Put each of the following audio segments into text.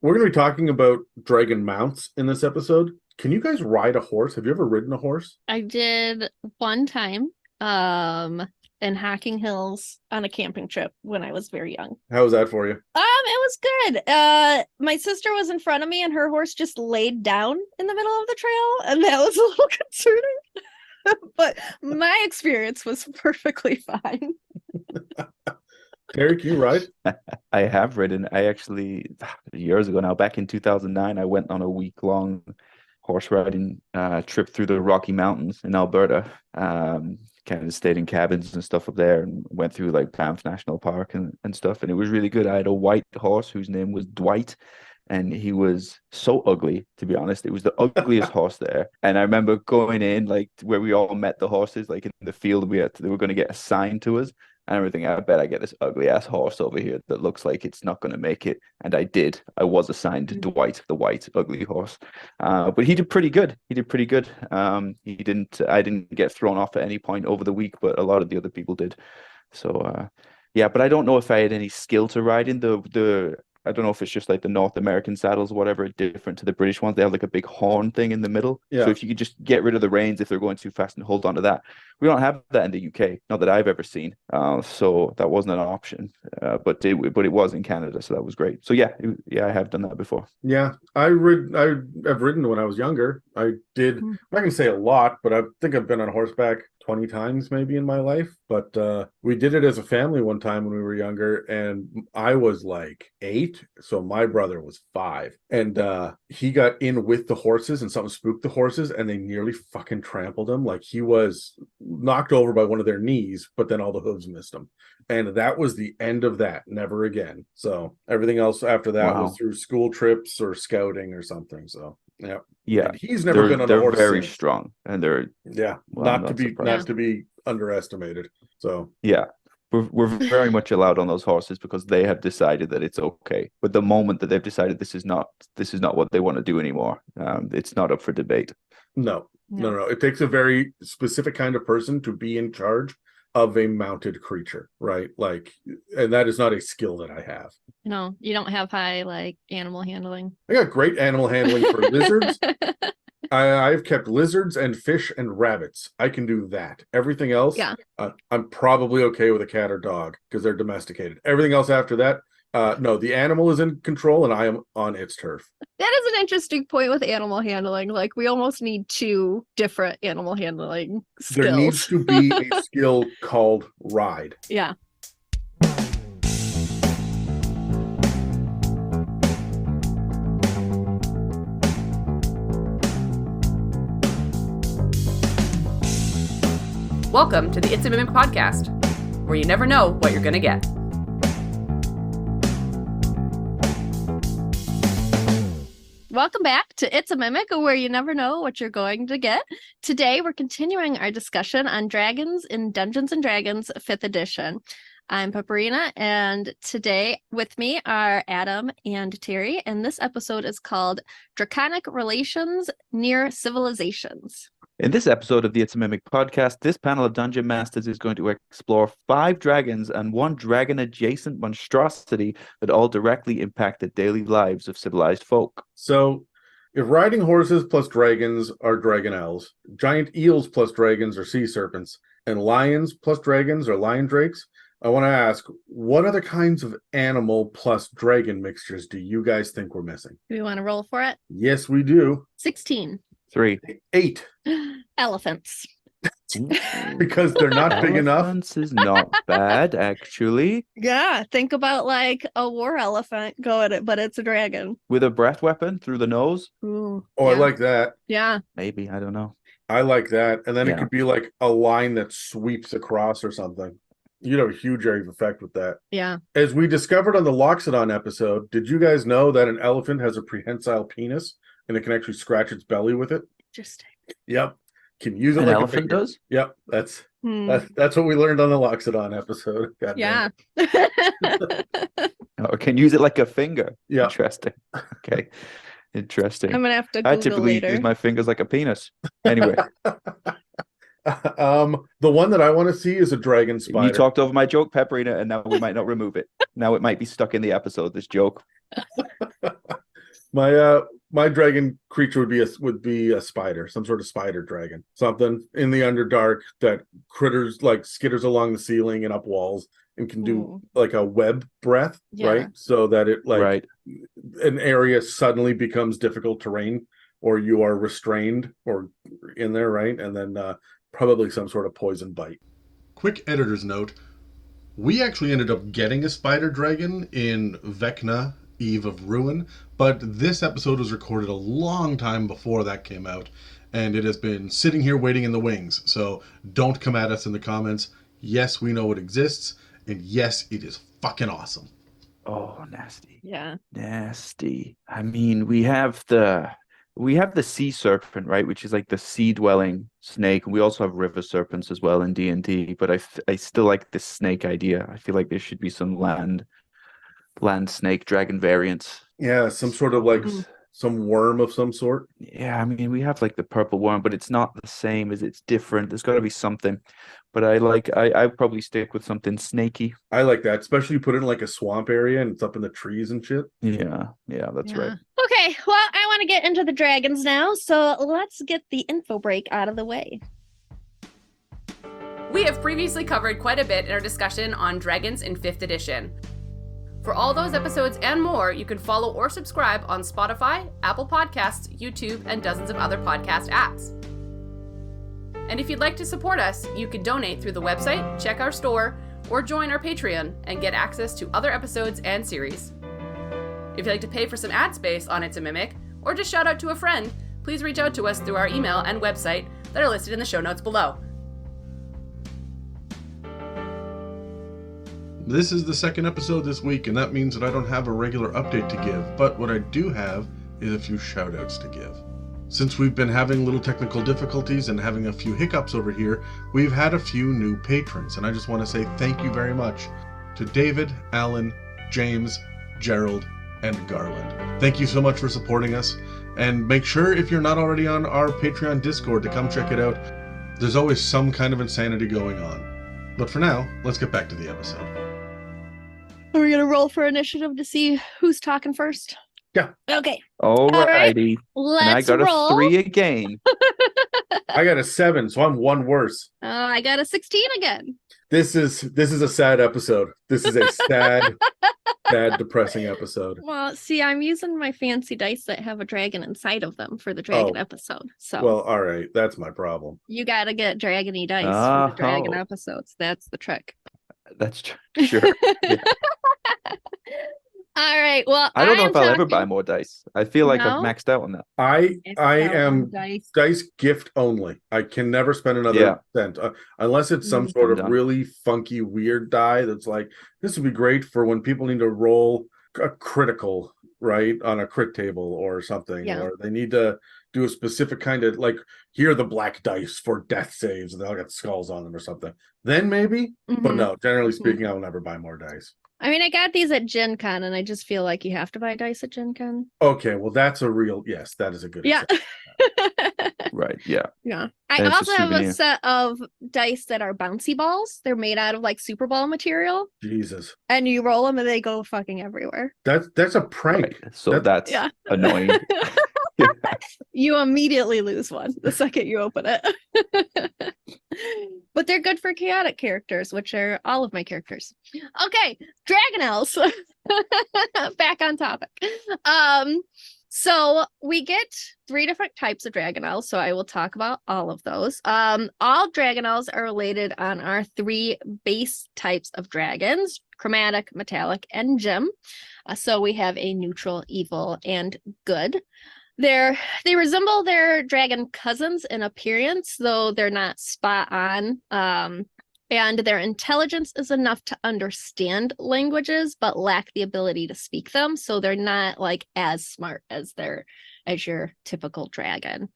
we're going to be talking about dragon mounts in this episode. Can you guys ride a horse? Have you ever ridden a horse? I did one time in Hacking Hills on a camping trip when I was very young. How was that for you? It was good. My sister was in front of me and her horse just laid down in the middle of the trail, and that was a little concerning. But my experience was perfectly fine. Terry, can you ride? I have ridden. I actually, years ago now, back in 2009, I went on a week-long horse riding trip through the Rocky Mountains in Alberta. Kind of stayed in cabins and stuff up there and went through like Banff National Park and stuff. And it was really good. I had a white horse whose name was Dwight. And he was so ugly, to be honest. It was the ugliest horse there. And I remember going in, like where we all met the horses, like in the field, they were going to get assigned to us. And everything. I bet I get this ugly ass horse over here that looks like it's not going to make it. And I did. I was assigned to Dwight, the white ugly horse. But he did pretty good. He did pretty good. I didn't get thrown off at any point over the week, but a lot of the other people did. So yeah, but I don't know if I had any skill to ride in the I don't know if it's just like the North American saddles, whatever, different to the British ones. They have like a big horn thing in the middle. Yeah. So if you could just get rid of the reins if they're going too fast and hold on to that. We don't have that in the UK, not that I've ever seen. So that wasn't an option. But it was in Canada, so that was great. So yeah, I have done that before. Yeah, I've ridden when I was younger. I did. I'm not gonna say a lot, but I think I've been on horseback 20 times maybe in my life. But we did it as a family one time when we were younger, and I was like 8, so my brother was 5, and he got in with the horses, and something spooked the horses, and they nearly fucking trampled him. Like he was knocked over by one of their knees, but then all the hooves missed him, and that was the end of that. Never again. So everything else after that was through school trips or scouting or something. So yeah. And he's never been on a horse. They're very since. strong, and they're not to be underestimated. So yeah. We're very much allowed on those horses because they have decided that it's okay. But the moment that they've decided this is not what they want to do anymore, it's not up for debate. No. It takes a very specific kind of person to be in charge of a mounted creature, right? Like, and that is not a skill that I have. No, you don't have high like animal handling. I got great animal handling for lizards. I've kept lizards and fish and rabbits. I can do that. Everything else, I'm probably okay with a cat or dog because they're domesticated. Everything else after that, no, the animal is in control and I am on its turf. That is an interesting point with animal handling. Like we almost need 2 different animal handling skills. There needs to be a skill called ride. Yeah. Welcome to the It's a Mimic podcast, where you never know what you're going to get. Welcome back to It's a Mimic, where you never know what you're going to get. Today, we're continuing our discussion on Dragons in Dungeons & Dragons 5th edition. I'm Pepperina, and today with me are Adam and Terry, and this episode is called Draconic Relations Near Civilizations. In this episode of the It's a Mimic podcast, this panel of Dungeon Masters is going to explore 5 dragons and 1 dragon-adjacent monstrosity that all directly impact the daily lives of civilized folk. So, if riding horses plus dragons are Dragonnels, giant eels plus dragons are sea serpents, and lions plus dragons are Liondraques, I want to ask, what other kinds of animal plus dragon mixtures do you guys think we're missing? Do we want to roll for it? Yes, we do. 16. 3. 8. Elephants. Because they're not big enough. Elephants is not bad, actually. Yeah, think about like a war elephant going, but it's a dragon. With a breath weapon through the nose? Ooh, I like that. Yeah. Maybe, I don't know. I like that. And then it could be like a line that sweeps across or something. You'd have a huge area of effect with that. Yeah. As we discovered on the Loxodon episode, did you guys know that an elephant has a prehensile penis and it can actually scratch its belly with it? Interesting. Yep. Can use it An like elephant a finger. does? Yep. That's what we learned on the Loxodon episode. God yeah. Or can use it like a finger. Yeah. Interesting. Okay. Interesting. I'm going to have to Google I typically later. use my fingers like a penis. Anyway. The one that I want to see is a dragon spider. You talked over my joke, Pepperina, and now we might not remove it. Now it might be stuck in the episode, this joke. My dragon creature would be a spider, some sort of spider dragon, something in the Underdark that critters like skitters along the ceiling and up walls and can do like a web breath, right? So that it like an area suddenly becomes difficult terrain, or you are restrained or in there, right? And then probably some sort of poison bite. Quick editor's note: we actually ended up getting a spider dragon in Vecna, Eve of Ruin, but this episode was recorded a long time before that came out, and it has been sitting here waiting in the wings. So don't come at us in the comments. Yes, we know it exists, and yes, it is fucking awesome. Oh, nasty. Yeah. Nasty. I mean, we have the sea serpent, right, which is like the sea dwelling snake. We also have river serpents as well in D&D, but I still like this snake idea. I feel like there should be some land snake dragon variants. Yeah, some sort of like some worm of some sort. Yeah, I mean, we have like the purple worm, but it's not the same. It's different. There's got to be something. But I'd probably stick with something snaky. I like that, especially put it in like a swamp area and it's up in the trees and shit. Yeah, that's right. Okay, well, I want to get into the dragons now, so let's get the info break out of the way. We have previously covered quite a bit in our discussion on Dragons in 5th edition. For all those episodes and more, you can follow or subscribe on Spotify, Apple Podcasts, YouTube, and dozens of other podcast apps. And if you'd like to support us, you can donate through the website, check our store, or join our Patreon and get access to other episodes and series. If you'd like to pay for some ad space on It's a Mimic, or just shout out to a friend, please reach out to us through our email and website that are listed in the show notes below. This is the second episode this week, and that means that I don't have a regular update to give, but what I do have is a few shout-outs to give. Since we've been having little technical difficulties and having a few hiccups over here, we've had a few new patrons, and I just want to say thank you very much to David, Alan, James, Gerald, and Garland. Thank you so much for supporting us, and make sure if you're not already on our Patreon Discord to come check it out. There's always some kind of insanity going on. But for now, let's get back to the episode. Are we gonna roll for initiative to see who's talking first? Yeah. Okay. Alrighty. Let's and I got roll. a 3 again. I got a 7, so I'm one worse. I got a 16 again. This is a sad episode. This is a sad, depressing episode. Well, see, I'm using my fancy dice that have a dragon inside of them for the dragon episode. So, well, all right, that's my problem. You got to get dragony dice for the dragon Oh. episodes. That's the trick. That's sure. Yeah. All right. Well, I don't know if I'll ever talking- buy more dice. I feel like No? I've maxed out on that. I am dice. dice gift only. I can never spend another cent unless it's some sort of Done. really funky weird die that's like, this would be great for when people need to roll a critical, right, on a crit table or something, or they need to do a specific kind of like, here are the black dice for death saves and they'll get skulls on them or something. Then maybe, but Mhm. no, generally speaking, I will never buy more dice. I mean, I got these at Gen Con, and I just feel like you have to buy dice at Gen Con. Okay, well, that's a real, yes, that is a good Yeah. Right. Yeah. Yeah. I And it's a also have a souvenir. set of dice that are bouncy balls. They're made out of like Super Ball material, Jesus. and you roll them and they go fucking everywhere. That's a prank. Right. So that's Yeah. annoying. You immediately lose one the second you open it. But they're good for chaotic characters, which are all of my characters. Okay, Dragonnels. Back on topic. So we get 3 different types of Dragonnels, so I will talk about all of those. All Dragonnels are related on our 3 base types of dragons: chromatic, metallic, and gem. So we have a neutral, evil, and good. They resemble their dragon cousins in appearance, though they're not spot on. And their intelligence is enough to understand languages, but lack the ability to speak them. So they're not like as smart as your typical dragon.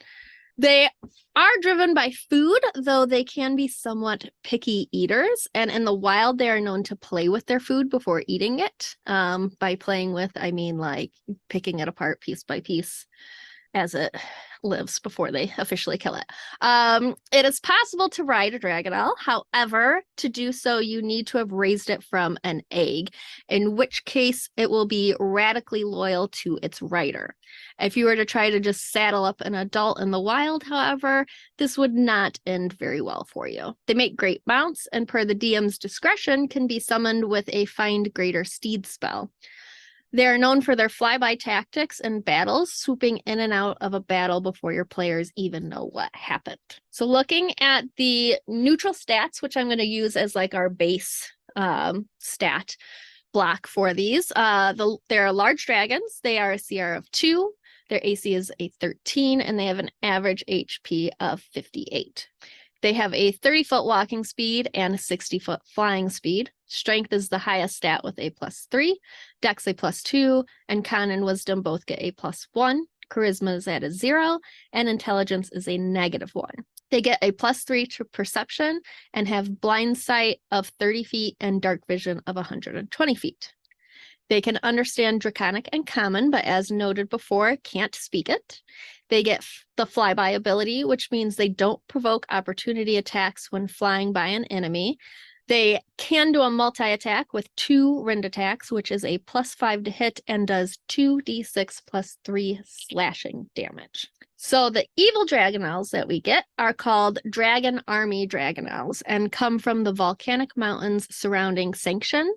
They are driven by food, though they can be somewhat picky eaters. And in the wild, they are known to play with their food before eating it. By playing with, I mean like picking it apart piece by piece. as it lives before they officially kill it. It is possible to ride a Dragonnel. However, to do so, you need to have raised it from an egg, in which case it will be radically loyal to its rider. If you were to try to just saddle up an adult in the wild, however, this would not end very well for you. They make great mounts, and per the DM's discretion, can be summoned with a Find Greater Steed spell. They are known for their flyby tactics in battles, swooping in and out of a battle before your players even know what happened. So looking at the neutral stats, which I'm going to use as like our base stat block for these, they're large dragons. They are a CR of 2. Their AC is a 13, and they have an average HP of 58. They have a 30-foot walking speed and a 60-foot flying speed. Strength is the highest stat with a +3, Dex a +2, and Con and Wisdom both get a +1. Charisma is at a 0, and Intelligence is a -1. They get a +3 to Perception and have Blind Sight of 30 feet and Dark Vision of 120 feet. They can understand Draconic and Common, but as noted before, can't speak it. They get the flyby ability, which means they don't provoke opportunity attacks when flying by an enemy. They can do a multi-attack with 2 rend attacks, which is a +5 to hit and does 2d6 +3 slashing damage. So the evil Dragonnels that we get are called Dragon Army Dragonnels and come from the volcanic mountains surrounding Sanction.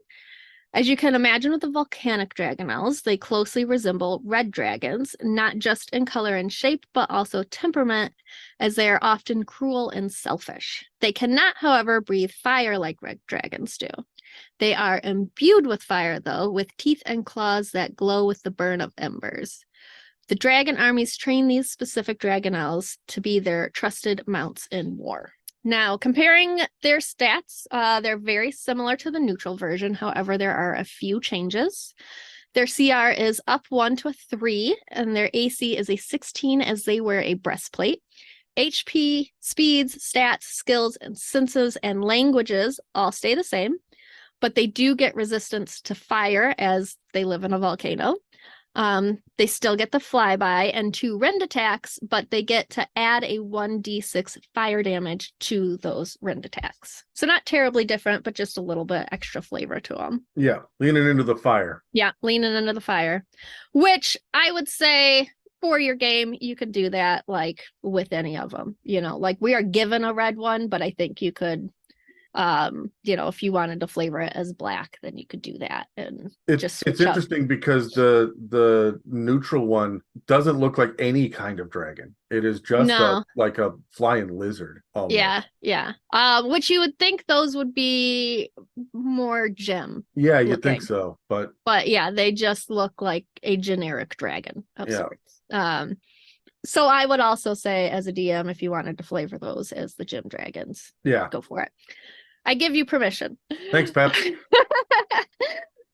As you can imagine with the volcanic Dragonnels, they closely resemble red dragons, not just in color and shape, but also temperament, as they are often cruel and selfish. They cannot, however, breathe fire like red dragons do. They are imbued with fire, though, with teeth and claws that glow with the burn of embers. The dragon armies train these specific Dragonnels to be their trusted mounts in war. Now, comparing their stats, they're very similar to the neutral version. However, there are a few changes. Their CR is up 1 to a 3, and their AC is a 16 as they wear a breastplate. HP, speeds, stats, skills, and senses and languages all stay the same, but they do get resistance to fire as they live in a volcano. They still get the flyby and 2 rend attacks, but they get to add a 1d6 fire damage to those rend attacks. So not terribly different, but just a little bit extra flavor to them. Yeah, leaning into the fire. Yeah, leaning into the fire, which I would say for your game, you could do that like with any of them. You know, like we are given a red one, but I think you could if you wanted to flavor it as black, then you could do that. And it's interesting because the neutral one doesn't look like any kind of dragon. It is just like a flying lizard almost. Yeah. Which you would think those would be more gem. Yeah, you'd think so, but yeah, they just look like a generic dragon of sorts. So I would also say, as a DM, if you wanted to flavor those as the gem dragons, go for it. I give you permission. Thanks, Pep. All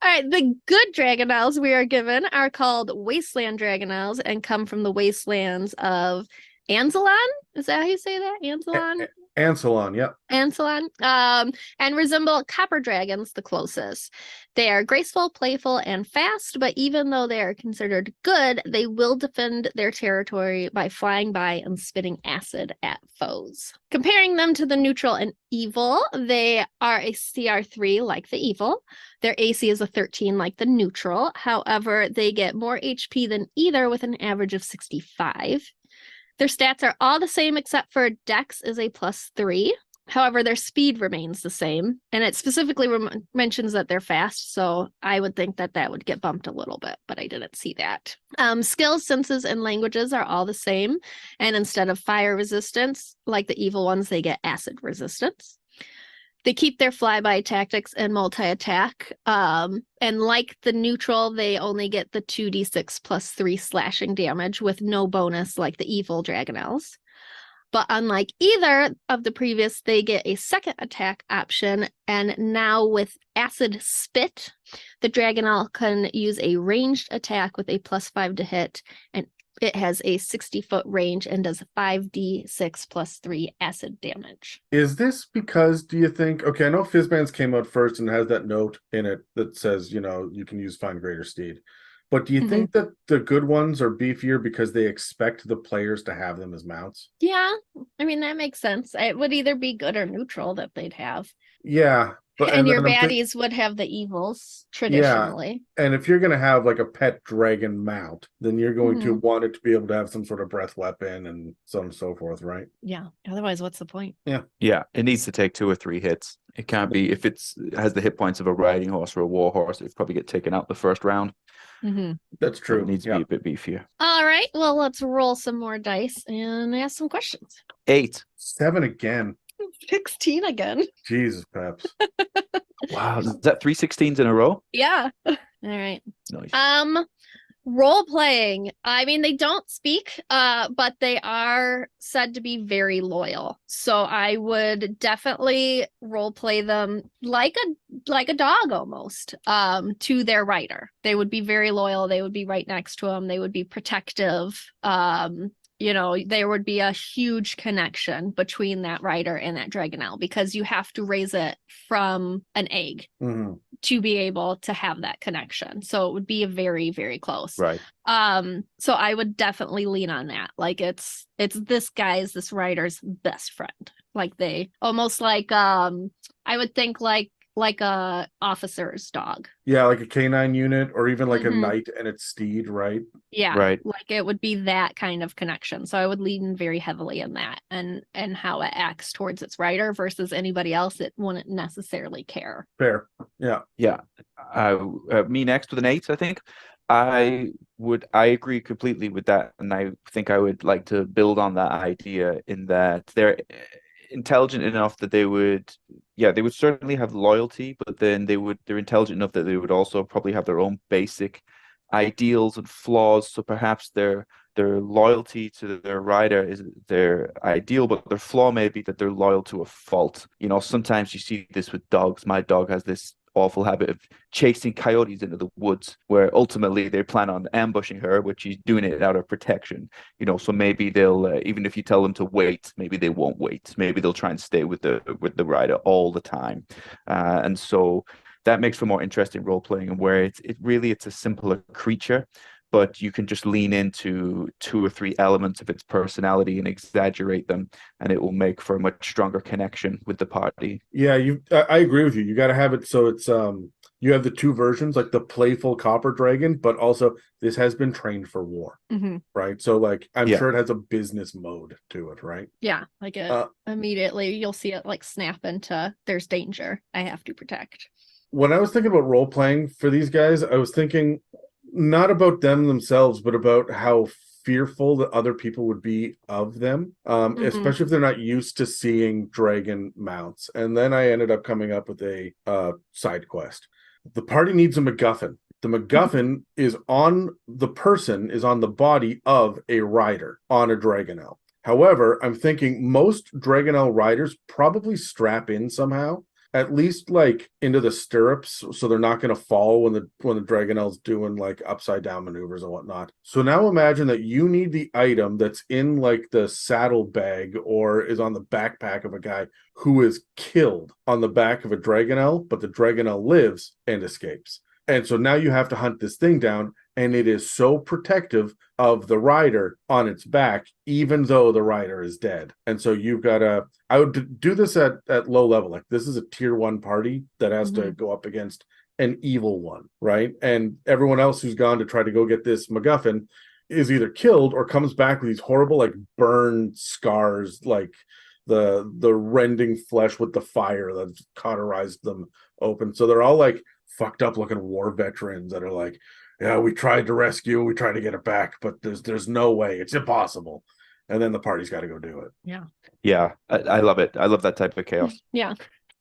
right, the good Dragonnels we are given are called Wasteland Dragonnels and come from the wastelands of Anzelon. Is that how you say that? Anzelon? Ancelon, yep. Ancelon, and resemble copper dragons the closest. They are graceful, playful, and fast, but even though they are considered good, they will defend their territory by flying by and spitting acid at foes. Comparing them to the neutral and evil, they are a CR3 like the evil. Their AC is a 13 like the neutral. However, they get more HP than either with an average of 65. Their stats are all the same except for Dex is a +3. However, their speed remains the same. And it specifically mentions that they're fast. So I would think that that would get bumped a little bit, but I didn't see that. Skills, senses, and languages are all the same. And instead of fire resistance, like the evil ones, they get acid resistance. They keep their flyby tactics and multi-attack. And like the neutral, they only get the 2d6 +3 slashing damage with no bonus like the evil Dragonnels. But unlike either of the previous, they get a second attack option. And now with Acid Spit, the Dragonnel can use a ranged attack with a +5 to hit. And it has a 60-foot range and does 5d6 +3 acid damage. Is this because, do you think, okay, I know Fizzbands came out first and has that note in it that says, you can use Find Greater Steed. But do you think that the good ones are beefier because they expect the players to have them as mounts? Yeah, I mean, that makes sense. It would either be good or neutral that they'd have. Yeah, but And and your then baddies would have the evils yeah, traditionally. and if you're going to have like a pet dragon mount, then you're going to Mhm. want it to be able to have some sort of breath weapon and so on and so forth, right? Yeah. Otherwise, what's the point? Yeah, it needs to take 2 or 3 hits. It can't be if it has the hit points of a riding horse or a war horse, it'd probably get taken out the first round. That's So true. it needs to be a bit beefier. All right. Well, let's roll some more dice and ask some questions. 8. 7 again. 16 again. Jesus, Peps. Wow, is that 3 16s in a row? Yeah. All right. Nice. Role playing. I mean, they don't speak, but they are said to be very loyal. So I would definitely role play them like a dog almost, to their rider. They would be very loyal. They would be right next to them. They would be protective. There would be a huge connection between that rider and that Dragonnel because you have to raise it from an egg to be able to have that connection. So it would be a very, very close. Right. So I would definitely lean on that. Like it's this rider's best friend. Like they almost like I would think like a officer's dog. Yeah, like a canine unit or even like a knight and its steed, right? Yeah. Right. Like it would be that kind of connection. So I would lean very heavily in that and how it acts towards its rider versus anybody else that wouldn't necessarily care. Fair. Yeah. Yeah. Me next with an 8, I think. I agree completely with that, and I think I would like to build on that idea in that they're intelligent enough that they would certainly have loyalty, but then they're intelligent enough that they would also probably have their own basic ideals and flaws. So perhaps their loyalty to their rider is their ideal, but their flaw may be that they're loyal to a fault. Sometimes you see this with dogs. My dog has this awful habit of chasing coyotes into the woods, where ultimately they plan on ambushing her, which she's doing it out of protection. So maybe they'll even if you tell them to wait, maybe they won't wait. Maybe they'll try and stay with the rider all the time, and so that makes for more interesting role playing, and where it's a simpler creature, but you can just lean into 2 or 3 elements of its personality and exaggerate them, and it will make for a much stronger connection with the party. Yeah, I agree with you. You got to have it so it's you have the 2 versions, like the playful copper dragon, but also this has been trained for war, right? So like I'm sure it has a business mode to it, right? Yeah, like immediately you'll see it like snap into there's danger. I have to protect. When I was thinking about role playing for these guys, I was thinking not about them themselves, but about how fearful that other people would be of them, especially if they're not used to seeing dragon mounts. And then I ended up coming up with a side quest. The party needs a MacGuffin. The MacGuffin is on the body of a rider on a Dragonnel. However, I'm thinking most Dragonnel riders probably strap in somehow, at least like into the stirrups, so they're not going to fall when the Dragonnel's doing like upside down maneuvers and whatnot. So now imagine that you need the item that's in like the saddle bag or is on the backpack of a guy who is killed on the back of a Dragonnel, but the Dragonnel lives and escapes. And so now you have to hunt this thing down, and it is so protective of the rider on its back, even though the rider is dead. And so you've got to, I would do this at low level. Like this is a tier 1 party that has to go up against an evil one, right? And everyone else who's gone to try to go get this MacGuffin is either killed or comes back with these horrible like burn scars, like the rending flesh with the fire that's cauterized them open. So they're all like fucked up looking war veterans that are like, yeah, we tried to rescue, we tried to get it back, but there's no way, it's impossible. And then the party's got to go do it. Yeah, I love it. I love that type of chaos. Yeah.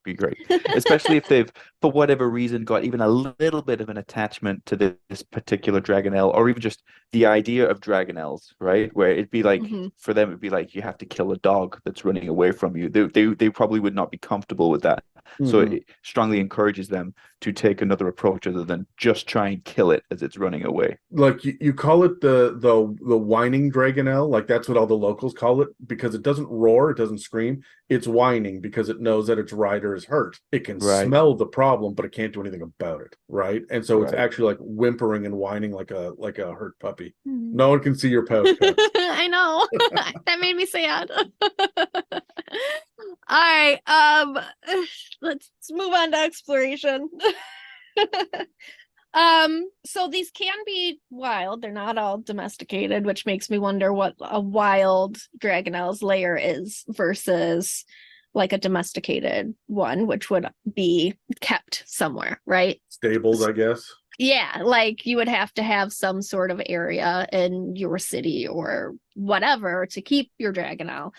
Be great, especially if they've, for whatever reason, got even a little bit of an attachment to this particular Dragonnel, or even just the idea of Dragonnels, right? Where it'd be like, for them, it'd be like you have to kill a dog that's running away from you. They probably would not be comfortable with that. So Mhm. it strongly encourages them to take another approach other than just try and kill it as it's running away. Like you call it the whining Dragonnel, like that's what all the locals call it, because it doesn't roar, it doesn't scream, it's whining because it knows that its rider is hurt. It can Right. smell the problem, but it can't do anything about it, right? And so it's Right. actually like whimpering and whining like a hurt puppy. Mhm. No one can see your pouch cups. I know. That made me sad. All right. Let's move on to exploration. So these can be wild. They're not all domesticated, which makes me wonder what a wild Dragonnel's lair is versus like a domesticated one, which would be kept somewhere, right? Stables, I guess. Yeah, like you would have to have some sort of area in your city or whatever to keep your Dragonnel.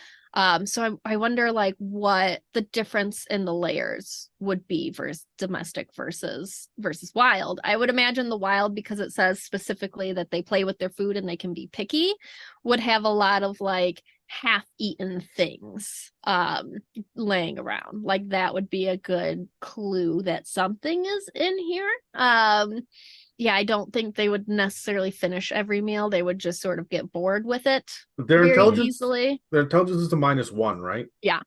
So I wonder like what the difference in the layers would be versus domestic versus wild. I would imagine the wild, because it says specifically that they play with their food and they can be picky, would have a lot of like half-eaten things laying around. Like that would be a good clue that something is in here. Yeah, I don't think they would necessarily finish every meal. They would just sort of get bored with it Their very intelligence, easily. their intelligence is a -1, right? Yeah.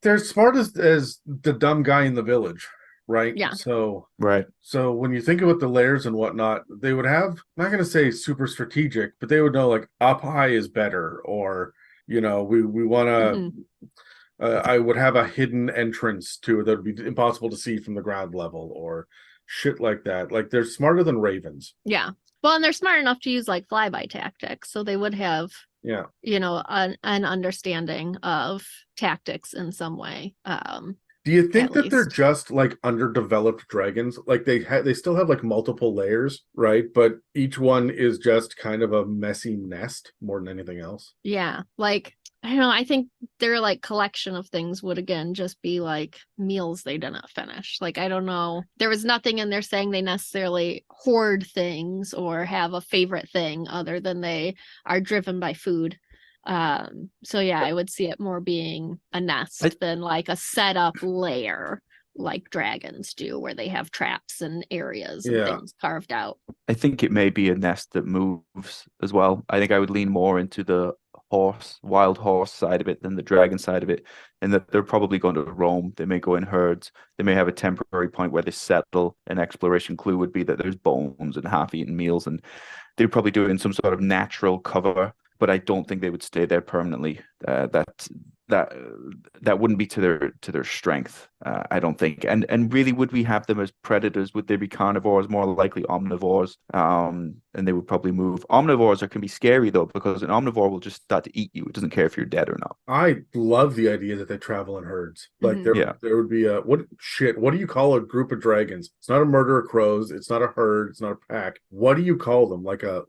They're smart as the dumb guy in the village, right? Yeah. So Right. when you think about the layers and whatnot, they would have, I'm not going to say super strategic, but they would know like up high is better, or we want to. I would have a hidden entrance to it that would be impossible to see from the ground level, or shit like that. Like they're smarter than ravens. Yeah. Well, and they're smart enough to use like flyby tactics, so they would have Yeah. an understanding of tactics in some way. Do you think At that they're least. just like underdeveloped dragons? Like they still have like multiple layers, right? But each one is just kind of a messy nest more than anything else. Yeah, like I don't know. I think their like collection of things would again just be like meals they didn't finish. Like I don't know. There was nothing in there saying they necessarily hoard things or have a favorite thing other than they are driven by food. So yeah, I would see it more being a nest than like a setup lair like dragons do, where they have traps and areas and things carved out. I think it may be a nest that moves as well. I think I would lean more into the wild horse side of it than the dragon side of it, and that they're probably going to roam. They may go in herds. They may have a temporary point where they settle. An exploration clue would be that there's bones and half-eaten meals, and they're probably doing some sort of natural cover, but I don't think they would stay there permanently. That wouldn't be to their strength, I don't think. And really, would we have them as predators? Would they be carnivores? More likely omnivores. And they would probably move. Omnivores can be scary though, because an omnivore will just start to eat you. It doesn't care if you're dead or not. I love the idea that they travel in herds. Like there would be what do you call a group of dragons? It's not a murder of crows. It's not a herd. It's not a pack. What do you call them? Like a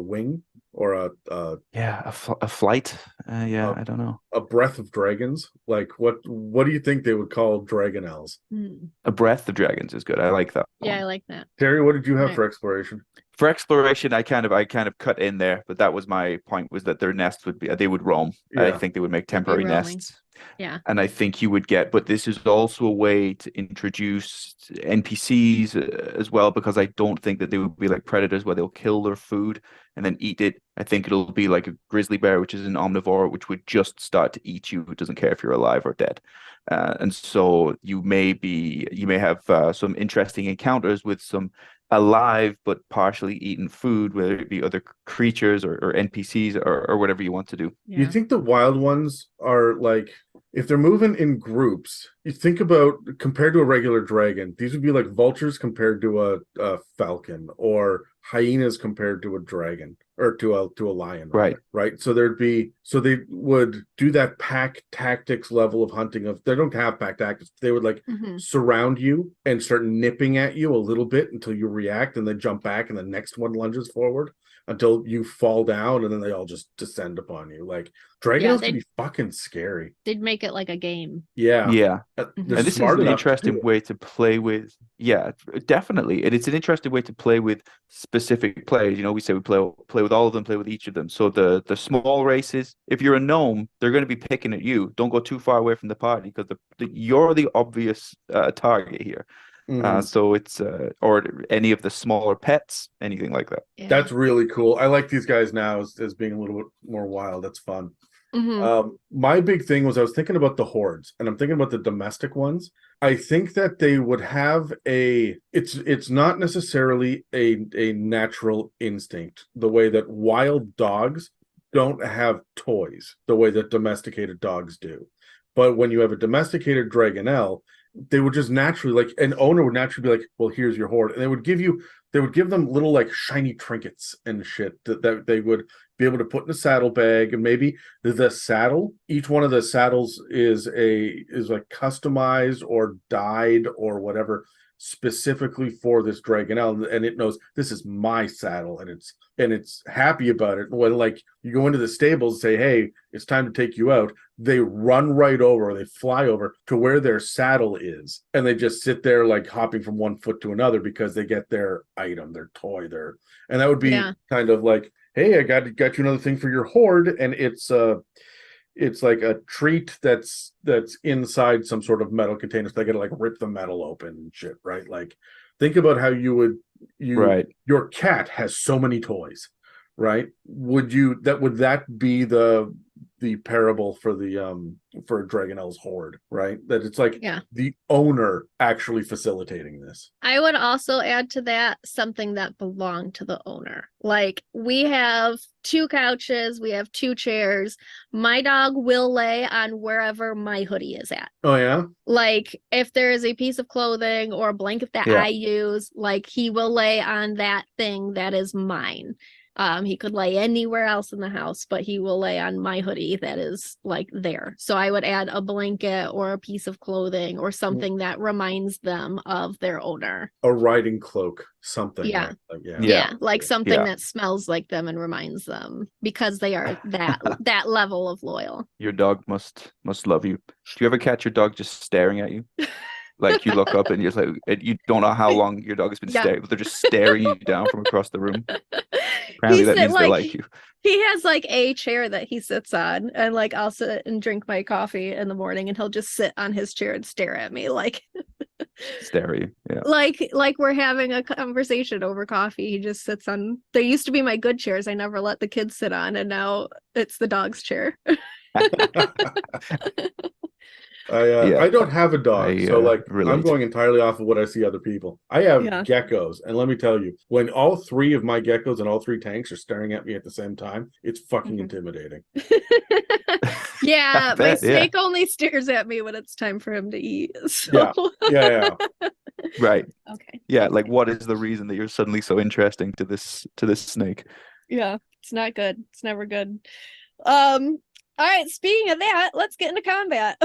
wing or a flight. I don't know. A breath of dragons. Like what do you think they would call Dragonnels? A breath of dragons is good. I like that one. Yeah, I like that. Terry, what did you have for exploration? For exploration, I kind of cut in there, but that was my point, was that their nest would be, they would roam. I think they would make temporary nests. Yeah. And I think you would get, but this is also a way to introduce NPCs as well, because I don't think that they would be like predators where they'll kill their food and then eat it. I think it'll be like a grizzly bear, which is an omnivore, which would just start to eat you. It doesn't care if you're alive or dead. And so you may have some interesting encounters with some alive but partially eaten food, whether it be other creatures or NPCs or whatever you want to do. Yeah. You think the wild ones are like, if they're moving in groups, you think about, compared to a regular dragon, these would be like vultures compared to a falcon, or hyenas compared to a dragon, or to a lion, right? So they would do that pack tactics level of hunting. Of they don't have pack tactics, they would like surround you and start nipping at you a little bit until you react, and then jump back and the next one lunges forward. until you fall down, and then they all just descend upon you. Like Dragonnels can be fucking scary. They'd make it like a game. Yeah. Yeah. They're And this is smart an enough to interesting do it. way to play with. Yeah, definitely. And it's an interesting way to play with specific players. We say we play with all of them, play with each of them. So the small races, if you're a gnome, they're going to be picking at you. Don't go too far away from the party because you're the obvious target here. So it's or any of the smaller pets, anything like that. Yeah. That's really cool. I like these guys now as being a little bit more wild. That's fun. My big thing was I was thinking about the hordes, and I'm thinking about the domestic ones. I think that they would have it's not necessarily a natural instinct the way that wild dogs don't have toys the way that domesticated dogs do. But when you have a domesticated Dragonnel, they would just naturally, like, an owner would naturally be like, well, here's your horde. And they would give them little like shiny trinkets and shit that they would be able to put in a saddle bag. And maybe the saddle, each one of the saddles is like customized or dyed or whatever specifically for this Dragonnel, and it knows this is my saddle, and it's happy about it. When like you go into the stables and say, hey, it's time to take you out, they run right over, they fly over to where their saddle is, and they just sit there like hopping from one foot to another because they get their item, their toy there. And that would be kind of like, hey, I got you another thing for your horde, and it's like a treat that's inside some sort of metal container. So they gotta like rip the metal open and shit, right? Like think about how your cat has so many toys, right? Would that be the parable for for Dragonnel's horde, right? That it's like the owner actually facilitating this. I would also add to that something that belonged to the owner. Like we have 2 couches, we have 2 chairs. My dog will lay on wherever my hoodie is at. Oh yeah? Like if there is a piece of clothing or a blanket that I use, like he will lay on that thing that is mine. He could lay anywhere else in the house, but he will lay on my hoodie that is like there. So I would add a blanket or a piece of clothing or something that reminds them of their owner. A riding cloak, something. Yeah. Right? Like something that smells like them and reminds them, because they are that level of loyal. Your dog must love you. Do you ever catch your dog just staring at you? Like you look up and you're like, you don't know how long your dog has been staring, but they're just staring you down from across the room. Apparently that means they like you. He has like a chair that he sits on, and like I'll sit and drink my coffee in the morning, and he'll just sit on his chair and stare at me like stare at you. Yeah. Like we're having a conversation over coffee. He just sits on. They used to be my good chairs I never let the kids sit on, and now it's the dog's chair. I don't have a dog, so like relate. I'm going entirely off of what I see other people. I have geckos, and let me tell you, when all 3 of my geckos and all 3 tanks are staring at me at the same time, it's fucking intimidating. Yeah, my snake only stares at me when it's time for him to eat. So. Yeah. Right. Okay. Yeah, like what is the reason that you're suddenly so interesting to this snake? Yeah, it's not good. It's never good. All right, speaking of that, let's get into combat.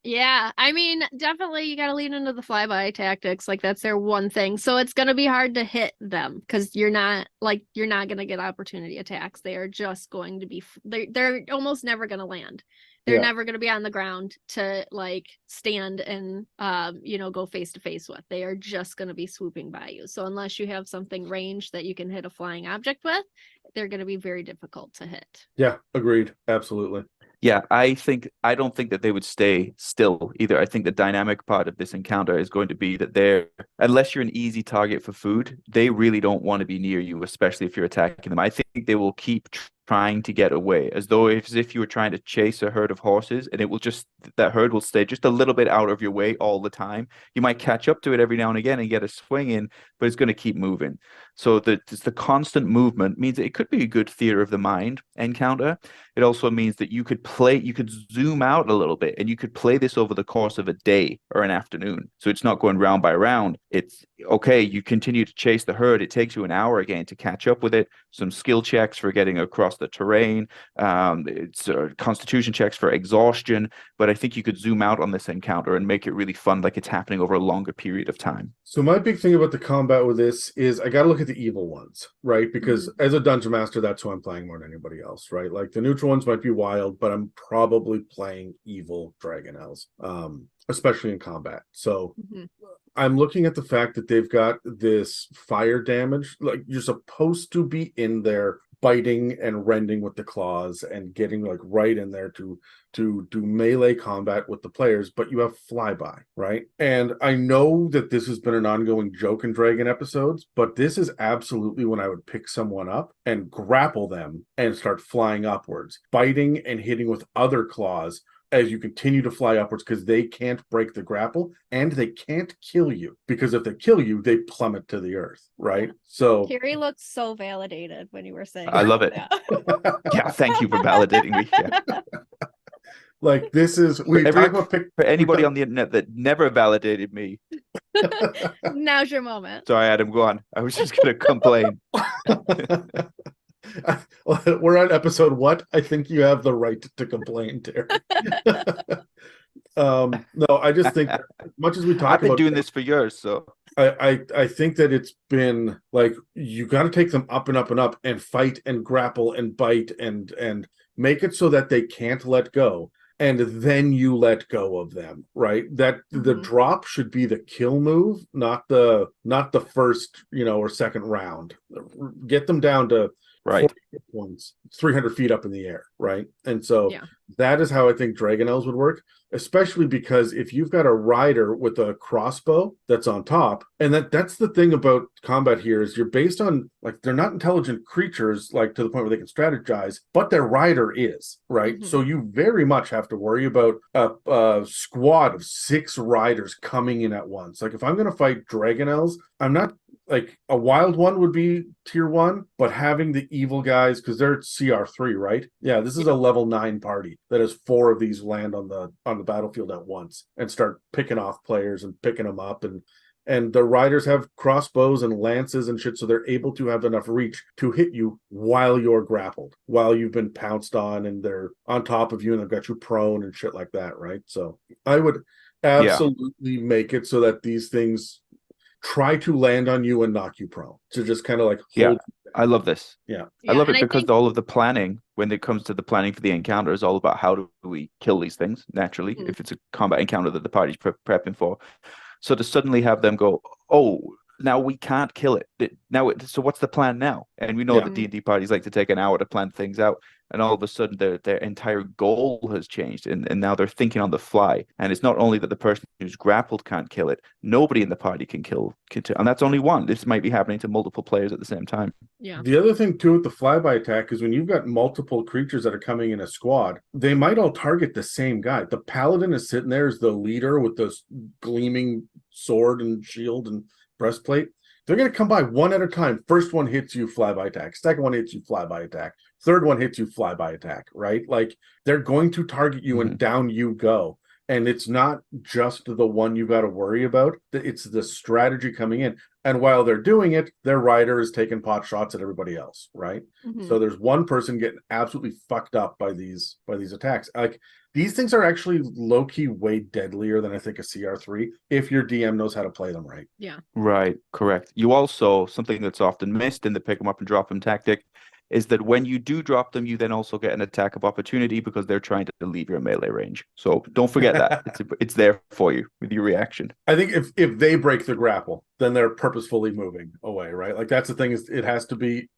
Yeah, I mean, definitely you got to lean into the flyby tactics. Like that's their one thing. So it's going to be hard to hit them because you're not going to get opportunity attacks. They are just going to be they're almost never going to land. They're never going to be on the ground to like stand and go face to face with. They are just going to be swooping by you. So unless you have something ranged that you can hit a flying object with, they're going to be very difficult to hit. Yeah, agreed. Absolutely. Yeah, I don't think that they would stay still either. I think the dynamic part of this encounter is going to be that unless you're an easy target for food, they really don't want to be near you, especially if you're attacking them. I think they will keep trying to get away, as if you were trying to chase a herd of horses, and that herd will stay just a little bit out of your way all the time. You might catch up to it every now and again and get a swing in, but it's going to keep moving. So the constant movement means that it could be a good theater of the mind encounter. It also means that you could zoom out a little bit, and you could play this over the course of a day or an afternoon. So it's not going round by round. It's okay, you continue to chase the herd. It takes you an hour again to catch up with it. Some skill checks for getting across the terrain. It's constitution checks for exhaustion. But I think you could zoom out on this encounter and make it really fun, like it's happening over a longer period of time. So my big thing about the combat with this is I got to look at the evil ones, right? Because as a dungeon master, that's who I'm playing more than anybody else, right? Like the neutral ones might be wild, but I'm probably playing evil Dragonnels, especially in combat. So I'm looking at the fact that they've got this fire damage. Like you're supposed to be in there biting and rending with the claws and getting like right in there to do melee combat with the players, but you have flyby, right? And I know that this has been an ongoing joke in Dragon episodes, but this is absolutely when I would pick someone up and grapple them and start flying upwards, biting and hitting with other claws as you continue to fly upwards, because they can't break the grapple and they can't kill you, because if they kill you, they plummet to the earth, right? So Carrie looked so validated when you were saying I love it. Yeah, thank you for validating me. Yeah. Like this is for anybody on the internet that never validated me. Now's your moment. Sorry, Adam, go on. I was just gonna complain. We're on episode what? I think you have the right to complain, Terry. No, I just think as much as we talk I've been about doing this for years, so I think that it's been like you got to take them up and up and up and fight and grapple and bite and make it so that they can't let go, and then you let go of them, right? That the drop should be the kill move, not the first, or second round. Get them down to right points 300 feet up in the air, right? And so that is how I think Dragonnels would work, especially because if you've got a rider with a crossbow that's on top, and that's the thing about combat here is you're based on, like, they're not intelligent creatures, like to the point where they can strategize, but their rider is, right? So you very much have to worry about a squad of 6 riders coming in at once. Like if I'm going to fight Dragonnels, I'm not like a wild one would be tier 1, but having the evil guys, because they're CR3, right? Yeah, this is a level 9 party that has 4 of these land on the battlefield at once and start picking off players and picking them up, and the riders have crossbows and lances and shit, so they're able to have enough reach to hit you while you're grappled, while you've been pounced on and they're on top of you and they've got you prone and shit like that, right? So I would absolutely make it so that these things try to land on you and knock you prone, to just kind of like hold. I love this. I love it because think all of the planning, when it comes to the planning for the encounter, is all about how do we kill these things naturally, if it's a combat encounter that the party's prepping for. So to suddenly have them go, oh, now we can't kill it. So what's the plan now? And we know that D&D parties like to take an hour to plan things out. And all of a sudden, their entire goal has changed. And now they're thinking on the fly. And it's not only that the person who's grappled can't kill it, nobody in the party can kill. And that's only one. This might be happening to multiple players at the same time. Yeah. The other thing, too, with the flyby attack is when you've got multiple creatures that are coming in a squad, they might all target the same guy. The paladin is sitting there as the leader with this gleaming sword and shield and breastplate. They're going to come by one at a time. First one hits you, flyby attack. Second one hits you, flyby attack. Third one hits you, flyby attack, right? Like, they're going to target you and down you go. And it's not just the one you got to worry about. It's the strategy coming in. And while they're doing it, their rider is taking pot shots at everybody else, right? So there's one person getting absolutely fucked up by these attacks. Like, these things are actually low-key way deadlier than I think a CR3 if your DM knows how to play them right. Yeah. Right, correct. You also, something that's often missed in the pick them up and drop them tactic, is that when you do drop them, you then also get an attack of opportunity because they're trying to leave your melee range. So don't forget that. It's there for you with your reaction. I think if they break the grapple, then they're purposefully moving away, right? Like, that's the thing, is it has to be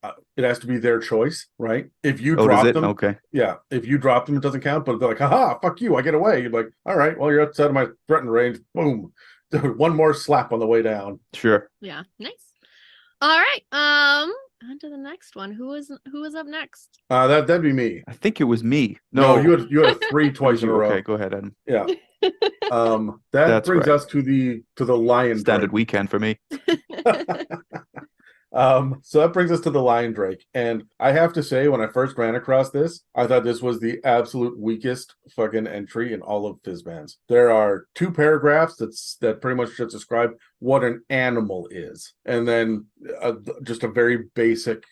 their choice, right? If you drop them, okay, yeah, if you drop them, it doesn't count. But they're like, haha, fuck you, I get away. You're like, all right, well, you're outside of my threatened range. Boom, one more slap on the way down. Sure. Yeah, nice. All right, on to the next one. Who is up next? That'd be me. I think it was me. No, you had a 3 twice in a row. Okay, go ahead, Adam. Yeah. That brings us to the lion standard weekend for me. So that brings us to the Liondrake. And I have to say, when I first ran across this, I thought this was the absolute weakest fucking entry in all of Fizzbands. There are 2 paragraphs that pretty much just describe what an animal is. And then just a very basic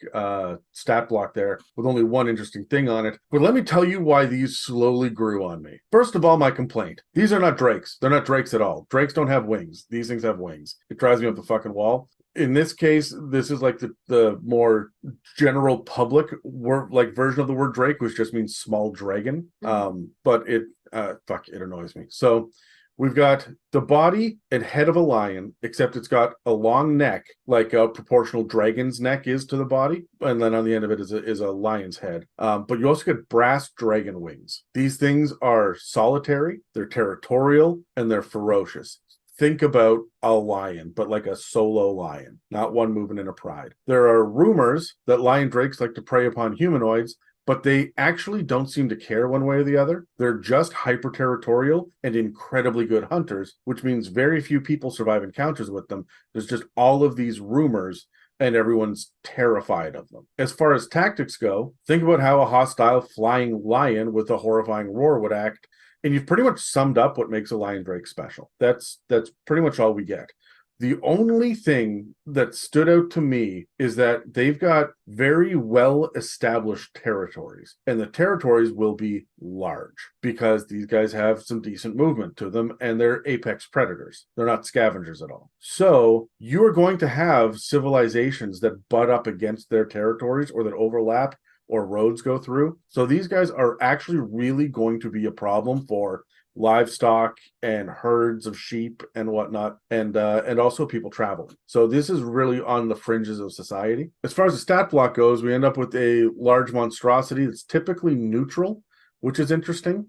stat block there with only one interesting thing on it. But let me tell you why these slowly grew on me. First of all, my complaint. These are not drakes. They're not drakes at all. Drakes don't have wings. These things have wings. It drives me up the fucking wall. In this case, this is like the more general public version of the word drake, which just means small dragon. But it annoys me. So we've got the body and head of a lion, except it's got a long neck, like a proportional dragon's neck is to the body, and then on the end of it is a lion's head. But you also get brass dragon wings. These things are solitary, they're territorial, and they're ferocious. Think about a lion, but like a solo lion, not one moving in a pride. There are rumors that lion drakes like to prey upon humanoids, but they actually don't seem to care one way or the other. They're just hyper-territorial and incredibly good hunters, which means very few people survive encounters with them. There's just all of these rumors, and everyone's terrified of them. As far as tactics go, think about how a hostile flying lion with a horrifying roar would act, and you've pretty much summed up what makes a Liondrake special. That's pretty much all we get. The only thing that stood out to me is that they've got very well-established territories, and the territories will be large because these guys have some decent movement to them, and they're apex predators. They're not scavengers at all. So you are going to have civilizations that butt up against their territories or that overlap or roads go through. So these guys are actually really going to be a problem for livestock and herds of sheep and whatnot, and also people traveling. So this is really on the fringes of society. As far as the stat block goes, we end up with a large monstrosity that's typically neutral, which is interesting,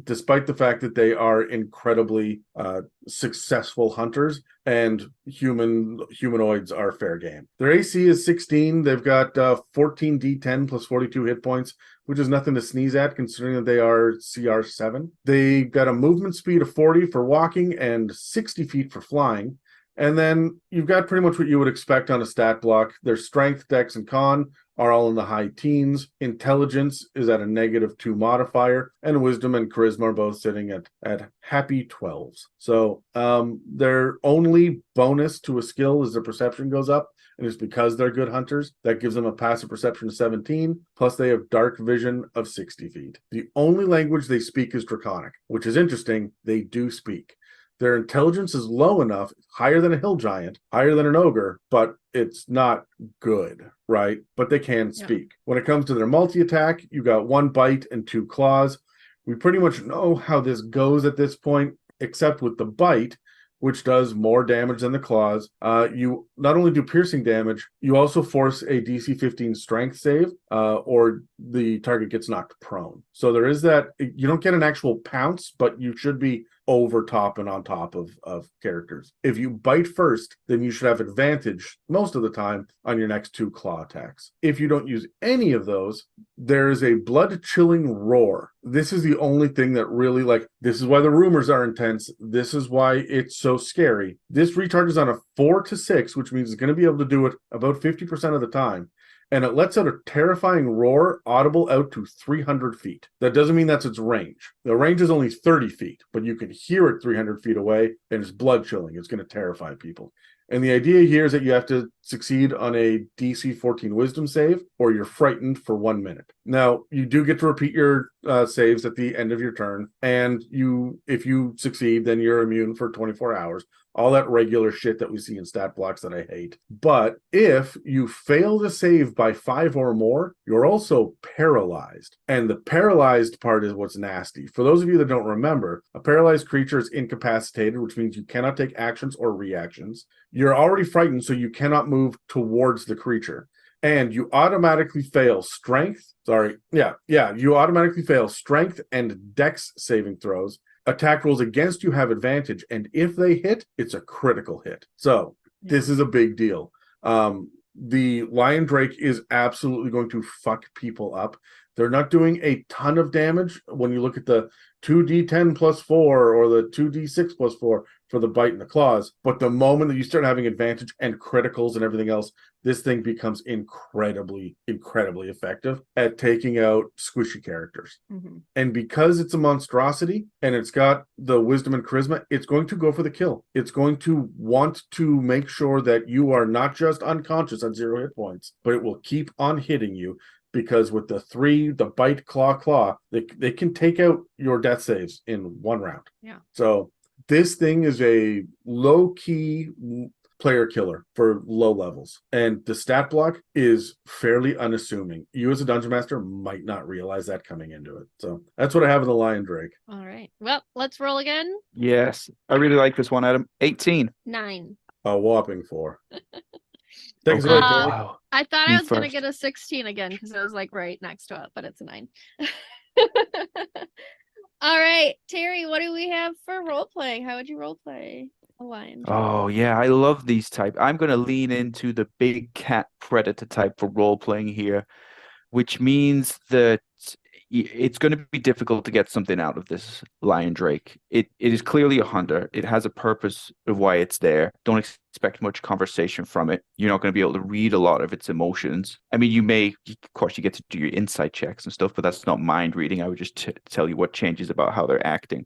despite the fact that they are incredibly successful hunters, and humanoids are fair game. Their AC is 16. They've got 14 D10 plus 42 hit points, which is nothing to sneeze at considering that they are CR 7. They got a movement speed of 40 for walking and 60 feet for flying. And then you've got pretty much what you would expect on a stat block. Their strength, dex, and con are all in the high teens. Intelligence is at a -2 modifier, and wisdom and charisma are both sitting at happy 12s. So their only bonus to a skill is their perception goes up, and it's because they're good hunters. That gives them a passive perception of 17, plus they have dark vision of 60 feet. The only language they speak is Draconic, which is interesting. They do speak. Their intelligence is low enough, higher than a hill giant, higher than an ogre, but it's not good, right? But they can speak. Yeah. When it comes to their multi-attack, you got 1 bite and 2 claws. We pretty much know how this goes at this point, except with the bite, which does more damage than the claws. You not only do piercing damage, you also force a DC 15 strength save, or the target gets knocked prone. So there is that. You don't get an actual pounce, but you should be over top and on top of characters. If you bite first, then you should have advantage most of the time on your next 2 claw attacks. If you don't use any of those, there is a blood-chilling roar. This is the only thing that really, this is why the rumors are intense. This is why it's so scary. This recharges on a 4 to 6, which means it's going to be able to do it about 50% of the time. And it lets out a terrifying roar audible out to 300 feet. That doesn't mean that's its range. The range is only 30 feet, but you can hear it 300 feet away, and it's blood chilling. It's going to terrify people. And the idea here is that you have to succeed on a DC 14 wisdom save, or you're frightened for 1 minute. Now, you do get to repeat your saves at the end of your turn, and if you succeed, then you're immune for 24 hours. All that regular shit that we see in stat blocks that I hate. But if you fail to save by 5 or more, you're also paralyzed. And the paralyzed part is what's nasty. For those of you that don't remember, a paralyzed creature is incapacitated, which means you cannot take actions or reactions. You're already frightened, so you cannot move towards the creature. And you automatically fail strength. You automatically fail strength and dex saving throws. Attack rolls against you have advantage, and if they hit, it's a critical hit. So this is a big deal. The Liondrake is absolutely going to fuck people up. They're not doing a ton of damage when you look at the 2d10 plus 4 or the 2d6 plus 4 for the bite and the claws. But the moment that you start having advantage and criticals and everything else, this thing becomes incredibly effective at taking out squishy characters. Mm-hmm. And because it's a monstrosity and it's got the wisdom and charisma, it's going to go for the kill. It's going to want to make sure that you are not just unconscious at 0 hit points, but it will keep on hitting you. Because with the bite, claw, they can take out your death saves in 1 round. Yeah. So this thing is a low-key player killer for low levels. And the stat block is fairly unassuming. You as a dungeon master might not realize that coming into it. So that's what I have in the Liondrake. All right. Well, let's roll again. Yes. I really like this one, Adam. 18. 9. A whopping 4. Thanks, Okay. Terry. Wow. I thought Me I was going to first. get a 16 again because I was like right next to it, but it's a 9. All right, Terry, what do we have for role playing? How would you role play a lion? Oh, yeah. I love these type. I'm going to lean into the big cat predator type for role playing here, which means that it's going to be difficult to get something out of this Liondrake. It is clearly a hunter. It has a purpose of why it's there. Don't expect much conversation from it. You're not going to be able to read a lot of its emotions. I mean, of course, you get to do your insight checks and stuff, but that's not mind reading. I would just tell you what changes about how they're acting.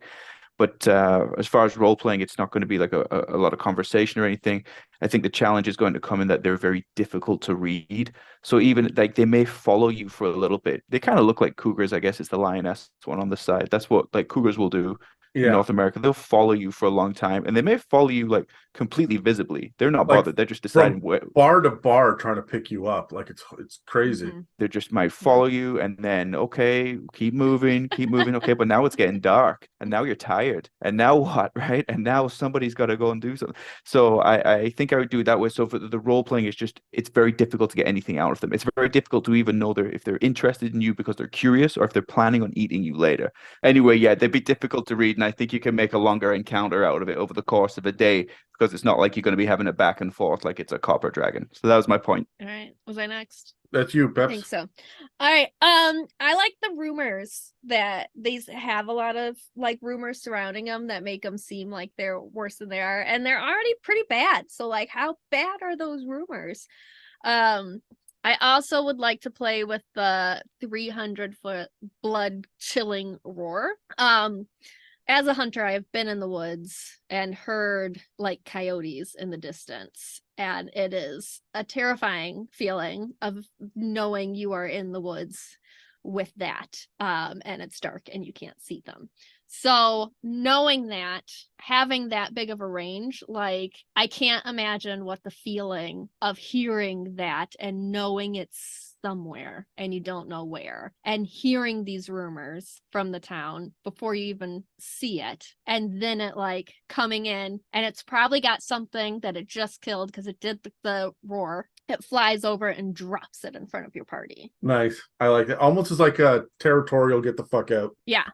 But as far as role playing, it's not going to be like a lot of conversation or anything. I think the challenge is going to come in that they're very difficult to read. So even like they may follow you for a little bit. They kind of look like cougars, I guess. It's the lioness one on the side. That's what like cougars will do in North America. They'll follow you for a long time, and they may follow you like completely visibly. They're not Like, bothered. They're just deciding from what bar to bar trying to pick you up. Like it's crazy. Mhm. they just might follow you, and then okay, keep moving. Okay, but now it's getting dark, and now you're tired, and now what, right? And now somebody's got to go and do something. So I think I would do it that way. So for the role playing is just it's very difficult to get anything out of them. It's very difficult to even know if they're interested in you because they're curious or if they're planning on eating you later. Anyway, yeah, they'd be difficult to read, and I think you can make a longer encounter out of it over the course of a day because it's not like you're going to be having it back and forth like it's a copper dragon. So that was my point. All right. Was I next? That's you, I think Peps. so. All right. I like the rumors that these have a lot of like rumors surrounding them that make them seem like they're worse than they are, and they're already pretty bad. So like, how bad are those rumors? I also would like to play with the 300-foot blood chilling roar. As a hunter, I've been in the woods and heard like coyotes in the distance, and it is a terrifying feeling of knowing you are in the woods with that, and it's dark and you can't see them. So knowing that, having that big of a range, like I can't imagine what the feeling of hearing that and knowing it's somewhere and you don't know where, and hearing these rumors from the town before you even see it, and then it like coming in, and it's probably got something that it just killed because it did the roar. It flies over and drops it in front of your party. Nice. I like it. Almost as like a territorial get the fuck out. Yeah.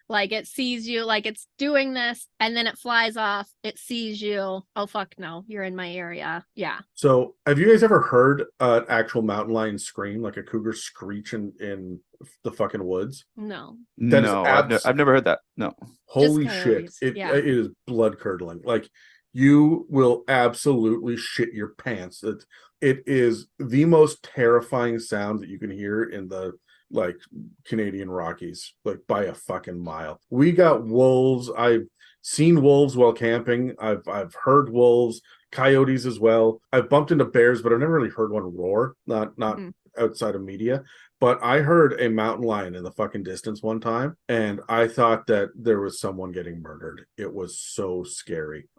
Like it sees you, like it's doing this, and then it flies off. It sees you. Oh, fuck no, you're in my area. Yeah. So have you guys ever heard an actual mountain lion scream, like a cougar screech in the fucking woods? No. That is No, I've never heard that. No. Holy Just shit. coyotes. It Yeah. it is blood curdling. Like you will absolutely shit your pants. It is the most terrifying sound that you can hear in the like Canadian Rockies, like by a fucking mile. We got wolves. I've seen wolves while camping. I've heard wolves, coyotes as well. I've bumped into bears, but I've never really heard one roar. Not outside of media. But I heard a mountain lion in the fucking distance one time, and I thought that there was someone getting murdered. It was so scary.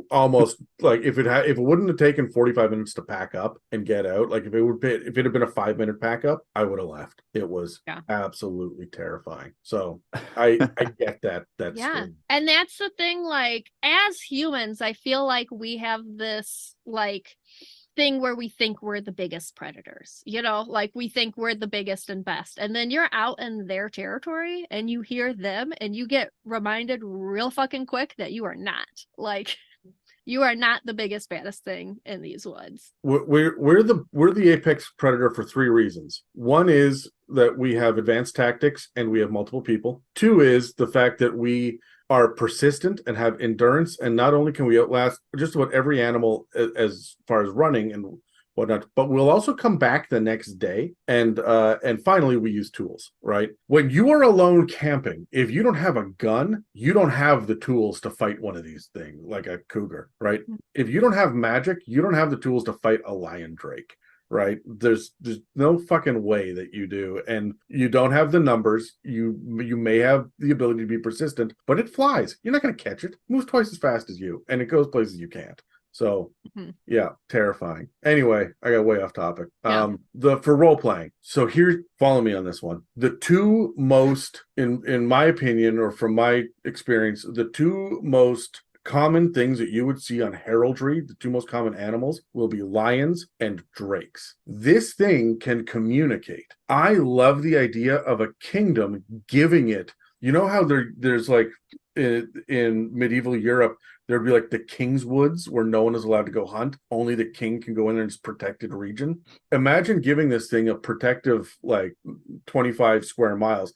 Almost like if it wouldn't have taken 45 minutes to pack up and get out, like if it had been a 5-minute pack up, I would have left. It was absolutely terrifying. So I get that Yeah. scream. And that's the thing, like as humans, I feel like we have this like thing where we think we're the biggest predators, like we think we're the biggest and best, and then you're out in their territory and you hear them and you get reminded real fucking quick that you are not, like you are not the biggest baddest thing in these woods. We're the apex predator for 3 reasons. One is that we have advanced tactics and we have multiple people. 2 is the fact that we are persistent and have endurance, and not only can we outlast just about every animal as far as running and whatnot, but we'll also come back the next day. And finally, we use tools, right? When you are alone camping, if you don't have a gun, you don't have the tools to fight one of these things, like a cougar, right? If you don't have magic, you don't have the tools to fight a Liondrake. Right, there's no fucking way that you do, and you don't have the numbers. You may have the ability to be persistent, but it flies. You're not going to catch it. It moves twice as fast as you, and it goes places you can't. So yeah, terrifying. Anyway, I got way off topic. For role playing. So here, follow me on this one. The two most, in my opinion, or from my experience, the two most common things that you would see on heraldry, the two most common animals, will be lions and drakes. This thing can communicate. I love the idea of a kingdom giving it. You know how there's like in medieval Europe, there'd be like the king's woods where no one is allowed to go hunt. Only the king can go in there in its protected region. Imagine giving this thing a protective, like 25 square miles,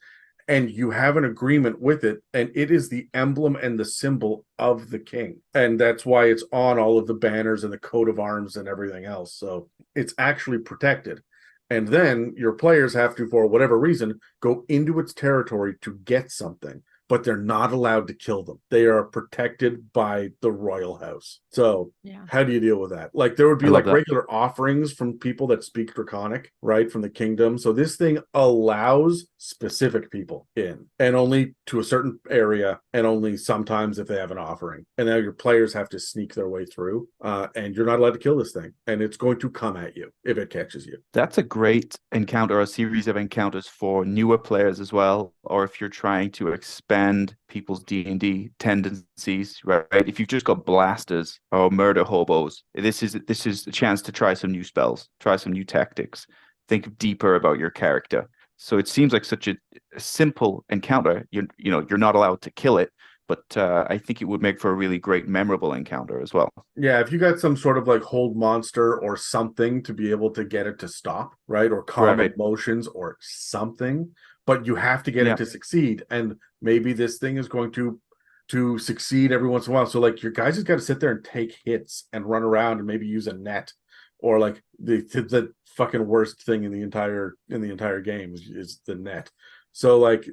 and you have an agreement with it, and it is the emblem and the symbol of the king. And that's why it's on all of the banners and the coat of arms and everything else. So it's actually protected. And then your players have to, for whatever reason, go into its territory to get something, but they're not allowed to kill them. They are protected by the royal house. So how do you deal with that? Like, there would be like regular offerings from people that speak Draconic, right, from the kingdom. So this thing allows specific people in, and only to a certain area, and only sometimes if they have an offering. And now your players have to sneak their way through, and you're not allowed to kill this thing, and it's going to come at you if it catches you. That's a great encounter, a series of encounters for newer players as well, or if you're trying to expand people's D&D tendencies, right? If you've just got blasters or murder hobos, this is a chance to try some new spells, try some new tactics, think deeper about your character. So it seems like such a simple encounter. You're not allowed to kill it, but I think it would make for a really great, memorable encounter as well. Yeah, if you got some sort of like hold monster or something to be able to get it to stop, right? Or calm emotions or something, but you have to get it to succeed. And maybe this thing is going to succeed every once in a while. So like your guys has got to sit there and take hits and run around and maybe use a net, or like the fucking worst thing in the entire game is the net. So like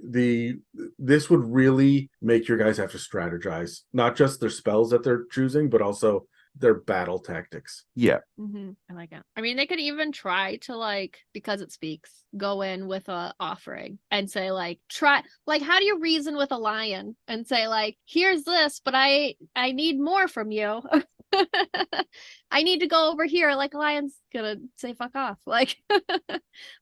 this would really make your guys have to strategize, not just their spells that they're choosing, but also their battle tactics. Yeah. I like it. I mean, they could even try to, like, because it speaks, go in with a offering and say, like, how do you reason with a lion and say, like, here's this, but I need more from you. I need to go over here. Like, a lion's gonna say fuck off. Like,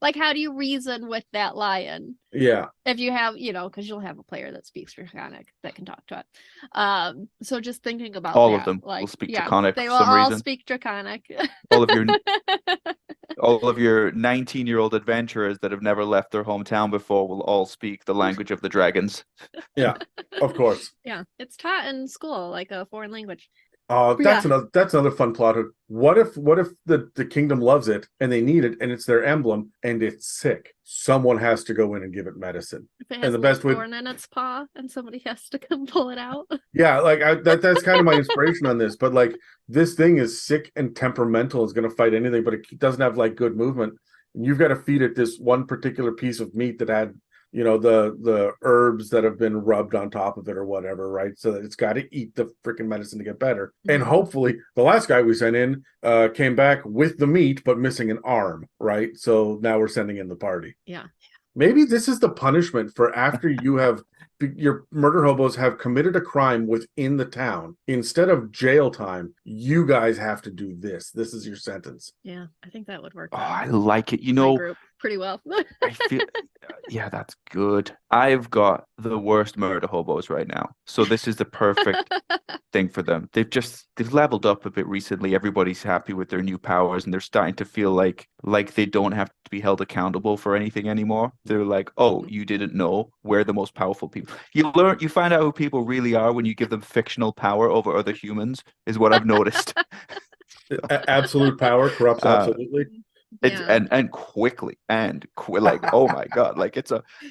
like, how do you reason with that lion? Yeah. If you have, because you'll have a player that speaks Draconic that can talk to it. So just thinking about all that, of them like, will speak Draconic. They for will some all reason. speak Draconic. all of your 19-year-old adventurers that have never left their hometown before will all speak the language of the dragons. Yeah, of course. Yeah, it's taught in school like a foreign language. That's another fun plot. What if the kingdom loves it and they need it and it's their emblem and it's sick? Someone has to go in and give it medicine. If it has a thorn in its paw and somebody has to come pull it out. Yeah, like that's kind of my inspiration on this. But like, this thing is sick and temperamental. It's going to fight anything, but it doesn't have like good movement. And you've got to feed it this one particular piece of meat that had, the herbs that have been rubbed on top of it or whatever, right? So that it's got to eat the freaking medicine to get better. And hopefully the last guy we sent in came back with the meat, but missing an arm, right? So now we're sending in the party. Yeah. Maybe this is the punishment for after your murder hobos have committed a crime within the town. Instead of jail time, you guys have to do this. This is your sentence. Yeah, I think that would work. Oh, I like it. My group pretty well. I feel, yeah, that's good. I've got the worst murder hobos right now, so this is the perfect thing for them. They've leveled up a bit recently. Everybody's happy with their new powers, and they're starting to feel like they don't have to be held accountable for anything anymore. They're like, oh, you didn't know we're the most powerful people. You find out who people really are when you give them fictional power over other humans, is what I've noticed. Absolute power corrupts absolutely. It's Yeah. and quickly like, oh my God, like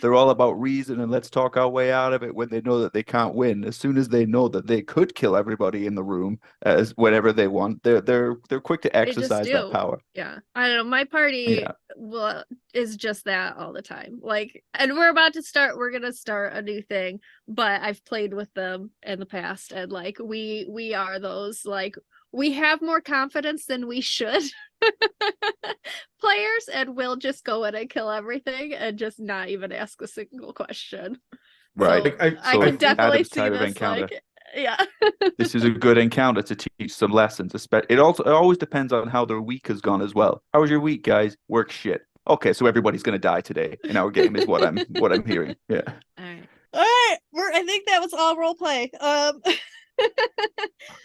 they're all about reason and let's talk our way out of it when they know that they can't win. As soon as they know that they could kill everybody in the room as whenever they want, they're quick to They just exercise that do. power. Yeah. I don't know. My party Yeah. is just that all the time. Like, and we're going to start a new thing, but I've played with them in the past, and like we are those, like, we have more confidence than we should players, and we'll just go in and kill everything and just not even ask a single question. Right. So I So can definitely Adam's see type of this, encounter. like, yeah. This is a good encounter to teach some lessons. It always depends on how their week has gone as well. How was your week, guys? Work shit. Okay, so everybody's gonna die today in our game is what I'm hearing. Yeah. All right. I think that was all role play.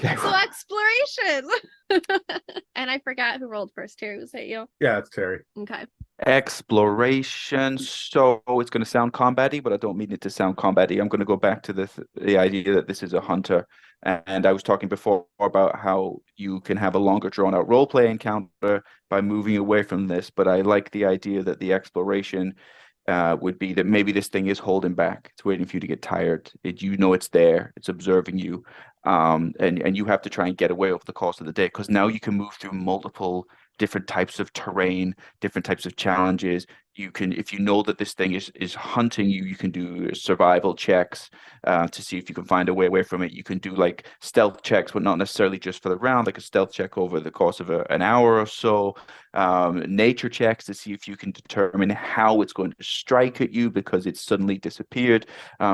Okay. So exploration. And I forgot who rolled first. Terry, was that you? Yeah, it's Terry. Okay. Exploration. So it's going to sound combat-y, but I don't mean it to sound combat-y. I'm going to go back to the idea that this is a hunter. And I was talking before about how you can have a longer drawn-out role-play encounter by moving away from this. But I like the idea that the exploration would be that maybe this thing is holding back. It's waiting for you to get tired. You know it's there. It's observing you. And you have to try and get away over the course of the day, because now you can move through multiple different types of terrain, different types of challenges. You can, if you know that this thing is hunting you, you can do survival checks to see if you can find a way away from it. You can do like stealth checks, but not necessarily just for the round, like a stealth check over the course of an hour or so. Nature checks to see if you can determine how it's going to strike at you because it's suddenly disappeared.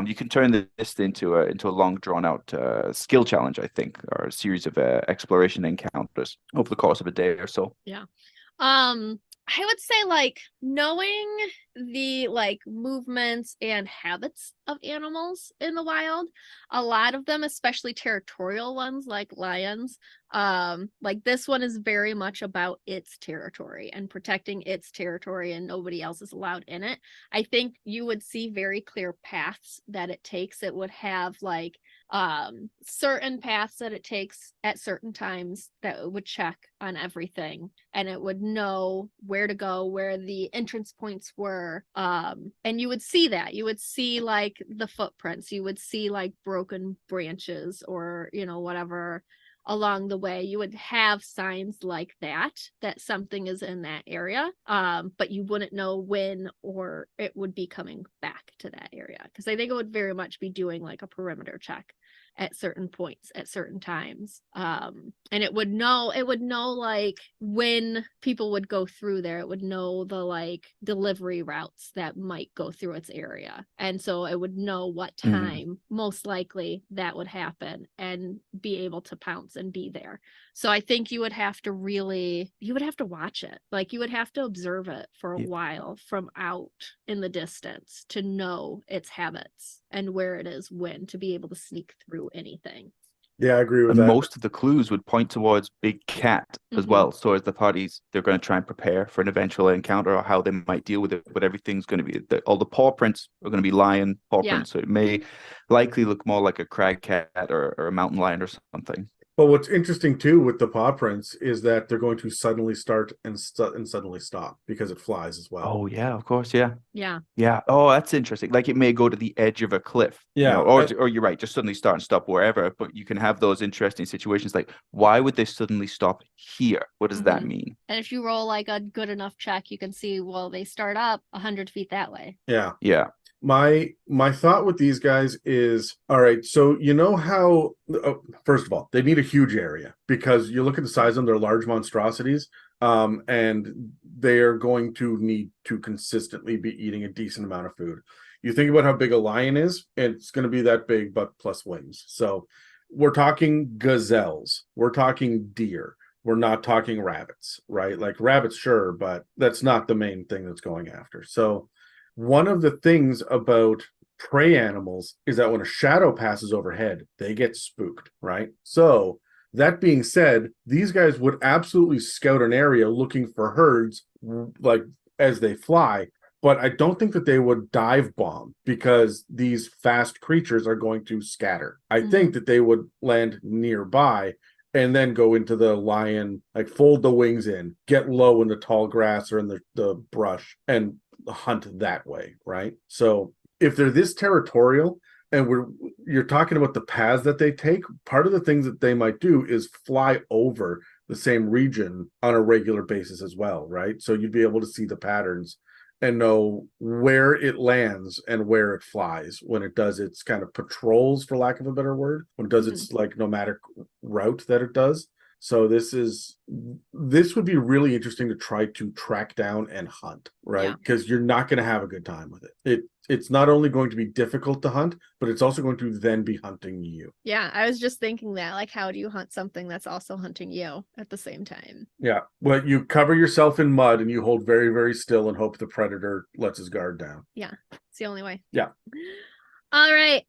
You can turn this into a long drawn out skill challenge, I think, or a series of exploration encounters over the course of a day or so. Yeah. I would say, like, knowing the like movements and habits of animals in the wild, a lot of them, especially territorial ones like lions, like this one is very much about its territory and protecting its territory, and nobody else is allowed in it. I think you would see very clear paths that it takes. It would have like certain paths that it takes at certain times that it would check on everything, and it would know where to go, where the entrance points were, and you would see like the footprints, you would see like broken branches or whatever along the way. You would have signs like that something is in that area, but you wouldn't know when or it would be coming back to that area, because I think it would very much be doing like a perimeter check at certain points at certain times, and it would know like when people would go through there. It would know the like delivery routes that might go through its area, and so it would know what time most likely that would happen and be able to pounce and be there. So I think you would have to watch it, like you would have to observe it for a while from out in the distance to know its habits and where it is when to be able to sneak through anything. Yeah, I agree with And that. most of the clues would point towards Big Cat as well. So as the parties, they're going to try and prepare for an eventual encounter or how they might deal with it. But everything's going to be, all the paw prints are going to be lion paw prints. So it may likely look more like a crag cat or a mountain lion or something. But what's interesting too with the paw prints is that they're going to suddenly start and suddenly stop because it flies as well. Oh yeah, of course, yeah. Yeah. Oh, that's interesting. Like it may go to the edge of a cliff. Yeah. Or you're right, just suddenly start and stop wherever. But you can have those interesting situations like, why would they suddenly stop here? What does that mean? And if you roll like a good enough check, you can see, well, they start up 100 feet that way. Yeah. My thought with these guys is, all right, so you know how, first of all, they need a huge area because you look at the size of them, they're large monstrosities, and they are going to need to consistently be eating a decent amount of food. You think about how big a lion is, it's going to be that big, but plus wings. So we're talking gazelles, we're talking deer. We're not talking rabbits, right? Like rabbits, sure, but that's not the main thing that's going after. So one of the things about prey animals is that when a shadow passes overhead, they get spooked, right? So that being said, these guys would absolutely scout an area looking for herds like as they fly, but I don't think that they would dive bomb because these fast creatures are going to scatter. I think that they would land nearby and then go into the lion, like fold the wings in, get low in the tall grass or in the brush, and hunt that way, right? So if they're this territorial, and you're talking about the paths that they take, part of the things that they might do is fly over the same region on a regular basis as well, right? So you'd be able to see the patterns and know where it lands and where it flies when it does its kind of patrols, for lack of a better word, when it does its like nomadic route that it does. So this would be really interesting to try to track down and hunt, right? Because you're not going to have a good time with it. It's not only going to be difficult to hunt, but it's also going to then be hunting you. Yeah, I was just thinking that, like, how do you hunt something that's also hunting you at the same time? Yeah, well, you cover yourself in mud and you hold very, very still and hope the predator lets his guard down. Yeah, it's the only way. Yeah. All right,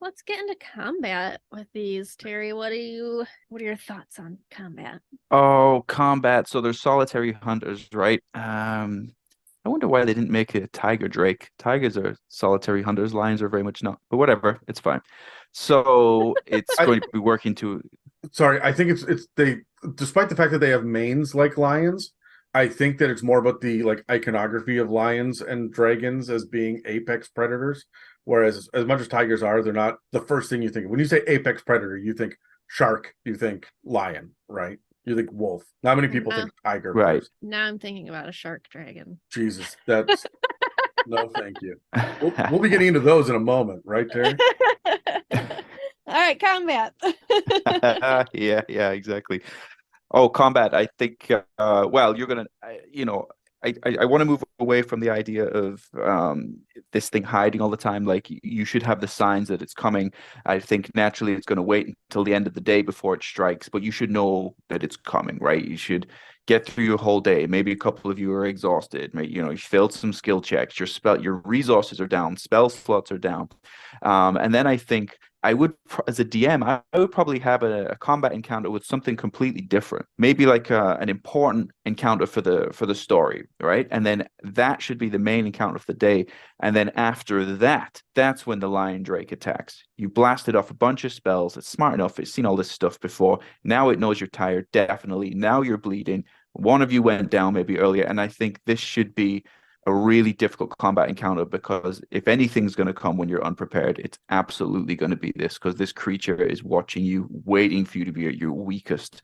let's get into combat with these. Terry, what are your thoughts on combat? Oh, combat. So there's solitary hunters, right? I wonder why they didn't make a tiger drake. Tigers are solitary hunters. Lions are very much not. But whatever, it's fine. So it's going to be working to. Sorry, I think it's they. Despite the fact that they have manes like lions, I think that it's more about the like iconography of lions and dragons as being apex predators. Whereas as much as tigers are, they're not the first thing you think of. When you say apex predator, you think shark, you think lion, right? You think wolf. Not many people think tiger. Right. First. Now I'm thinking about a shark dragon. Jesus, that's no, thank you. We'll be getting into those in a moment, right, Terry? All right, combat. Yeah, exactly. Oh, combat. I think. Well, you're gonna. I want to move away from the idea of this thing hiding all the time. Like you should have the signs that it's coming. I think naturally it's going to wait until the end of the day before it strikes, but you should know that it's coming, right? You should get through your whole day. Maybe a couple of you are exhausted. Maybe, you failed some skill checks. Your resources are down. Spell slots are down. And then I think I would, as a DM, I would probably have a combat encounter with something completely different. Maybe like an important encounter for the story, right? And then that should be the main encounter of the day. And then after that, that's when the Liondrake attacks. You blasted off a bunch of spells. It's smart enough. It's seen all this stuff before. Now it knows you're tired, definitely. Now you're bleeding. One of you went down maybe earlier. And I think this should be a really difficult combat encounter, because if anything's going to come when you're unprepared, it's absolutely going to be this, because this creature is watching you, waiting for you to be at your weakest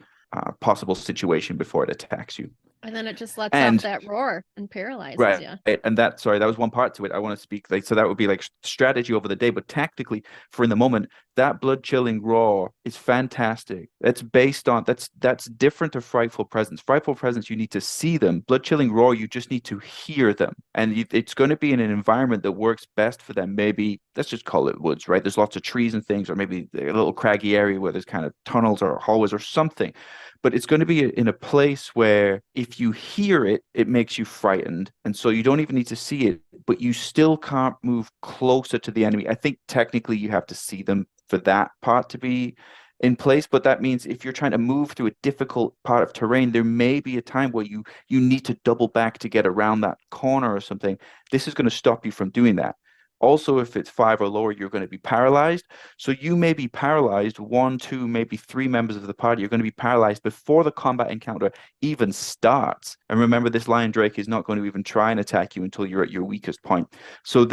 possible situation before it attacks you. And then it just lets off that roar and paralyzes you. Right. And that was one part to it. I want to speak so that would be like strategy over the day, but tactically for in the moment, that blood chilling roar is fantastic. That's based on that's different to frightful presence. Frightful presence, you need to see them. Blood chilling roar, you just need to hear them. And it's going to be in an environment that works best for them. Maybe let's just call it woods, right? There's lots of trees and things, or maybe a little craggy area where there's kind of tunnels or hallways or something. But it's going to be in a place where if you hear it, it makes you frightened. And so you don't even need to see it, but you still can't move closer to the enemy. I think technically you have to see them for that part to be in place. But that means if you're trying to move through a difficult part of terrain, there may be a time where you need to double back to get around that corner or something. This is going to stop you from doing that. Also, if it's 5 or lower, you're going to be paralyzed. So you may be paralyzed, 1, 2, maybe 3 members of the party are going to be paralyzed before the combat encounter even starts. And remember, this Liondrake is not going to even try and attack you until you're at your weakest point. So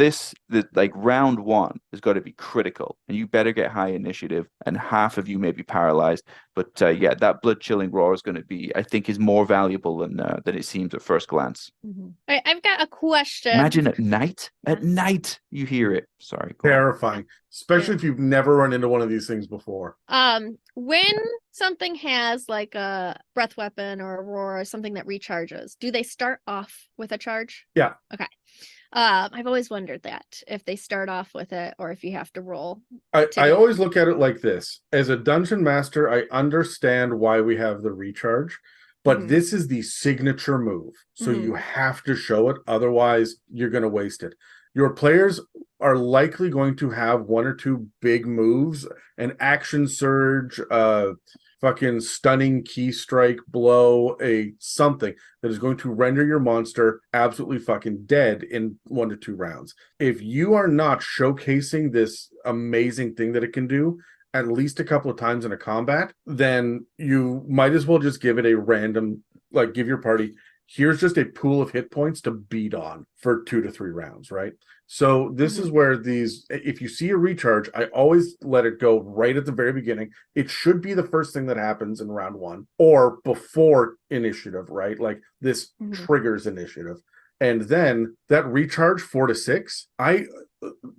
like round 1 has got to be critical, and you better get high initiative, and half of you may be paralyzed. But yeah, that blood chilling roar is going to be, I think, is more valuable than it seems at first glance. Mm-hmm. All right, I've got a question. Imagine at night. At night, you hear it. Sorry. Terrifying, especially if you've never run into one of these things before. When something has like a breath weapon or a roar or something that recharges, do they start off with a charge? Yeah. Okay. I've always wondered that, if they start off with it or if you have to roll. I always look at it like this. As a dungeon master, I understand why we have the recharge, but this is the signature move. So you have to show it. Otherwise, you're going to waste it. Your players are likely going to have 1 or 2 big moves, an action surge, fucking stunning key strike blow, a something that is going to render your monster absolutely fucking dead in 1 to 2 rounds. If you are not showcasing this amazing thing that it can do, at least a couple of times in a combat, then you might as well just give it a random, like give your party, here's just a pool of hit points to beat on for 2 to 3 rounds, right? So this is where these, if you see a recharge, I always let it go right at the very beginning. It should be the first thing that happens in round 1 or before initiative, right? Like this triggers initiative. And then that recharge 4 to 6,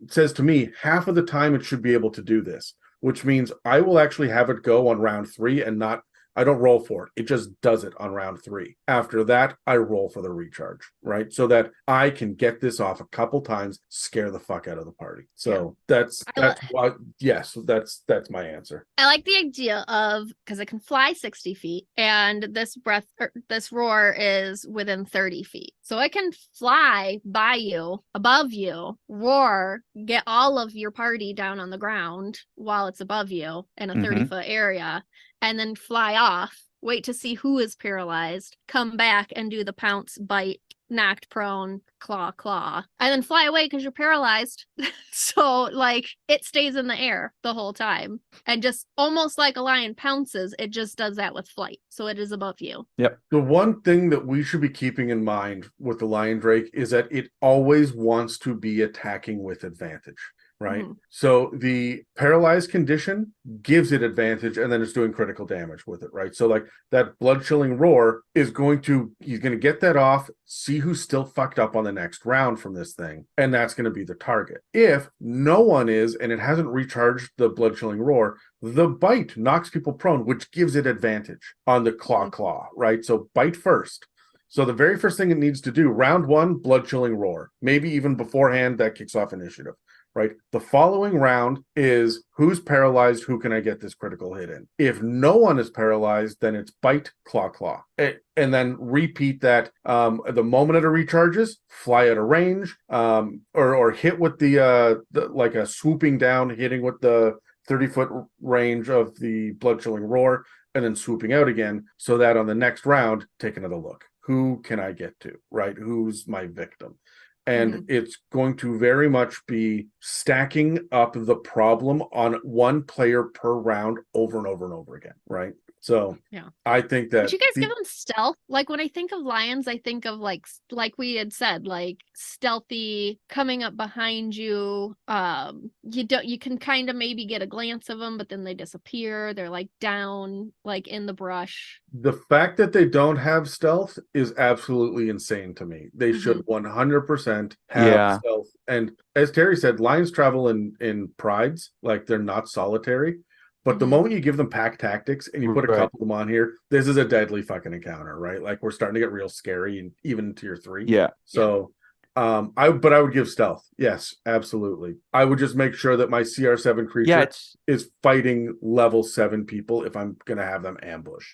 says to me half of the time it should be able to do this, which means I will actually have it go on round 3 and not, I don't roll for it. It just does it on round 3. After that, I roll for the recharge, right? So that I can get this off a couple times, scare the fuck out of the party. So that's why, yes, that's my answer. I like the idea of, because it can fly 60 feet and this roar is within 30 feet. So it can fly by you, above you, roar, get all of your party down on the ground while it's above you in a 30-foot area, and then fly off, wait to see who is paralyzed, come back and do the pounce, bite, knocked prone, claw, and then fly away because you're paralyzed. So like it stays in the air the whole time, and just almost like a lion pounces, it just does that with flight. So it is above you. Yep. The one thing that we should be keeping in mind with the Liondrake is that it always wants to be attacking with advantage. Right. So the paralyzed condition gives it advantage, and then it's doing critical damage with it. Right. So like that blood chilling roar is going to, he's going to get that off, see who's still fucked up on the next round from this thing. And that's going to be the target. If no one is, and it hasn't recharged the blood chilling roar, the bite knocks people prone, which gives it advantage on the claw. Right. So bite first. So the very first thing it needs to do, round 1, blood chilling roar, maybe even beforehand, that kicks off initiative. Right. The following round is who's paralyzed, who can I get this critical hit in? If no one is paralyzed, then it's bite, claw. And then repeat that. The moment it recharges, fly at a range, or hit with the like a swooping down, hitting with the 30-foot range of the blood chilling roar, and then swooping out again, so that on the next round, take another look. Who can I get to? Right? Who's my victim? And it's going to very much be stacking up the problem on one player per round over and over and over again, right? So yeah, I think that. Would you guys give them stealth? Like when I think of lions, I think of like we had said, like stealthy, coming up behind you. You can kind of maybe get a glance of them, but then they disappear. They're like down, like in the brush. The fact that they don't have stealth is absolutely insane to me. They should 100% have stealth. And as Terry said, lions travel in prides, like they're not solitary. But the moment you give them pack tactics and you put a couple of them on here, this is a deadly fucking encounter, right? Like we're starting to get real scary, and even in tier 3. Yeah. So I would give stealth. Yes, absolutely. I would just make sure that my CR7 creature is fighting level 7 people if I'm gonna have them ambush,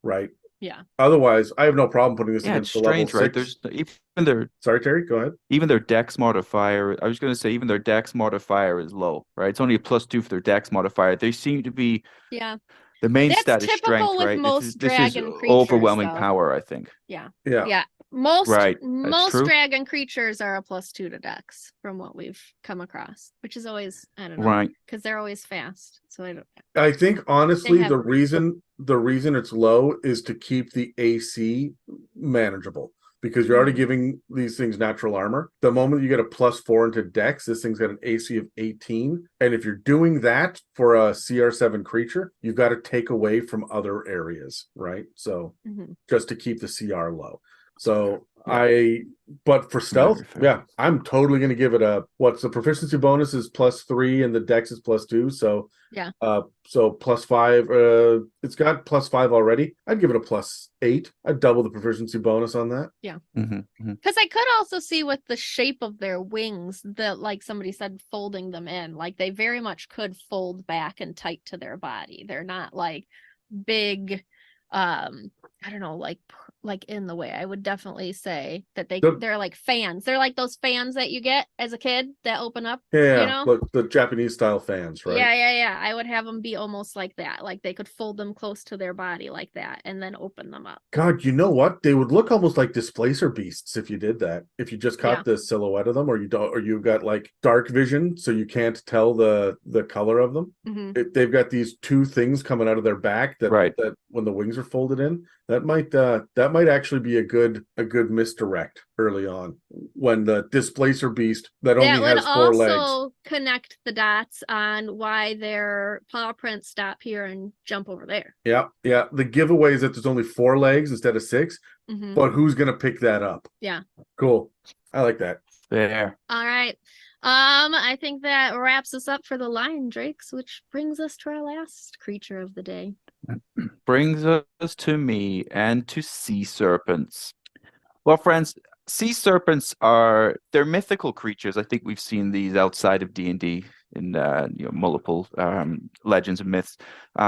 right? Yeah. Otherwise, I have no problem putting this against the level 6. Right? There's even their Sorry, Terry, go ahead. Even their dex modifier. I was going to say even their dex modifier is low, right? It's only a +2 for their dex modifier. They seem to be the main stat is strength, right? Most this is creatures, overwhelming though. Power, I think. Yeah. Yeah. Most true. dragon creatures are a +2 to dex from what we've come across, which is always, I don't know, right? Because they're always fast. So I think honestly the reason it's low is to keep the AC manageable, because you're already giving these things natural armor. The moment you get a +4 into dex, this thing's got an AC of 18, and if you're doing that for a CR7 creature, you've got to take away from other areas, right? So just to keep the CR low. So but for stealth, I'm totally going to give it what's the proficiency bonus is +3 and the dex is +2. So so +5. It's got +5 already. I'd give it a +8. I'd double the proficiency bonus on that. Yeah. Because I could also see with the shape of their wings that, like somebody said, folding them in, like they very much could fold back and tight to their body. They're not like big, I don't know, like like in the way. I would definitely say that The- they're like fans. They're like those fans that you get as a kid that open up. Yeah, You know? like the Japanese style fans, right? Yeah. I would have them be almost like that. Like they could fold them close to their body like that and then open them up. God, you know what? They would look almost like displacer beasts if you did that. If you just caught the silhouette of them, or you don't, or you've got like dark vision, so you can't tell the color of them. Mm-hmm. They've got these two things coming out of their back that Right. that when the wings are folded in, that might actually be a good misdirect early on when the displacer beast that only That would has 4 legs. also connect the dots on why their paw prints stop here and jump over there. Yeah. The giveaway is that there's only 4 legs instead of 6, Mm-hmm. but who's gonna pick that up? Yeah. Cool. I like that. There. All right. I think that wraps us up for the Liondrakes, which brings us to our last creature of the day. Brings us to me and to sea serpents. Well, friends, sea serpents they're mythical creatures. I think we've seen these outside of D&D in multiple legends and myths,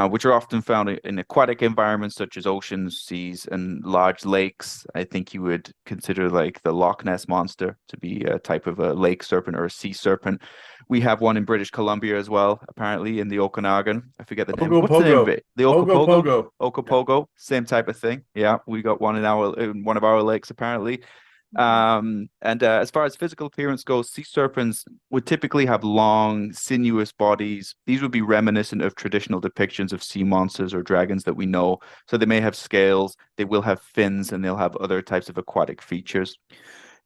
which are often found in aquatic environments such as oceans, seas, and large lakes. I think you would consider like the Loch Ness monster to be a type of a lake serpent or a sea serpent. We have one in British Columbia as well, apparently in the Okanagan. I forget the name. What's the name of it? The Ogopogo. Ogopogo, same type of thing. Yeah, we got one in one of our lakes apparently. As far as physical appearance goes, sea serpents would typically have long, sinuous bodies. These would be reminiscent of traditional depictions of sea monsters or dragons that we know. So they may have scales, they will have fins, and they'll have other types of aquatic features.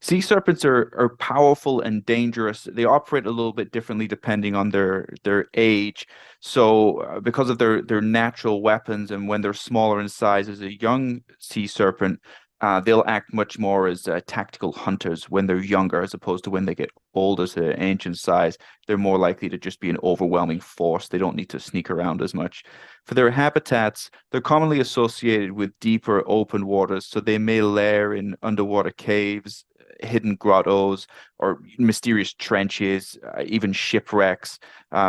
Sea serpents are powerful and dangerous. They operate a little bit differently depending on their age. So because of their natural weapons, and when they're smaller in size as a young sea serpent, they'll act much more as tactical hunters when they're younger, as opposed to when they get older to ancient size. They're more likely to just be an overwhelming force. They don't need to sneak around as much. For their habitats, they're commonly associated with deeper open waters, so they may lair in underwater caves, hidden grottos, or mysterious trenches, even shipwrecks.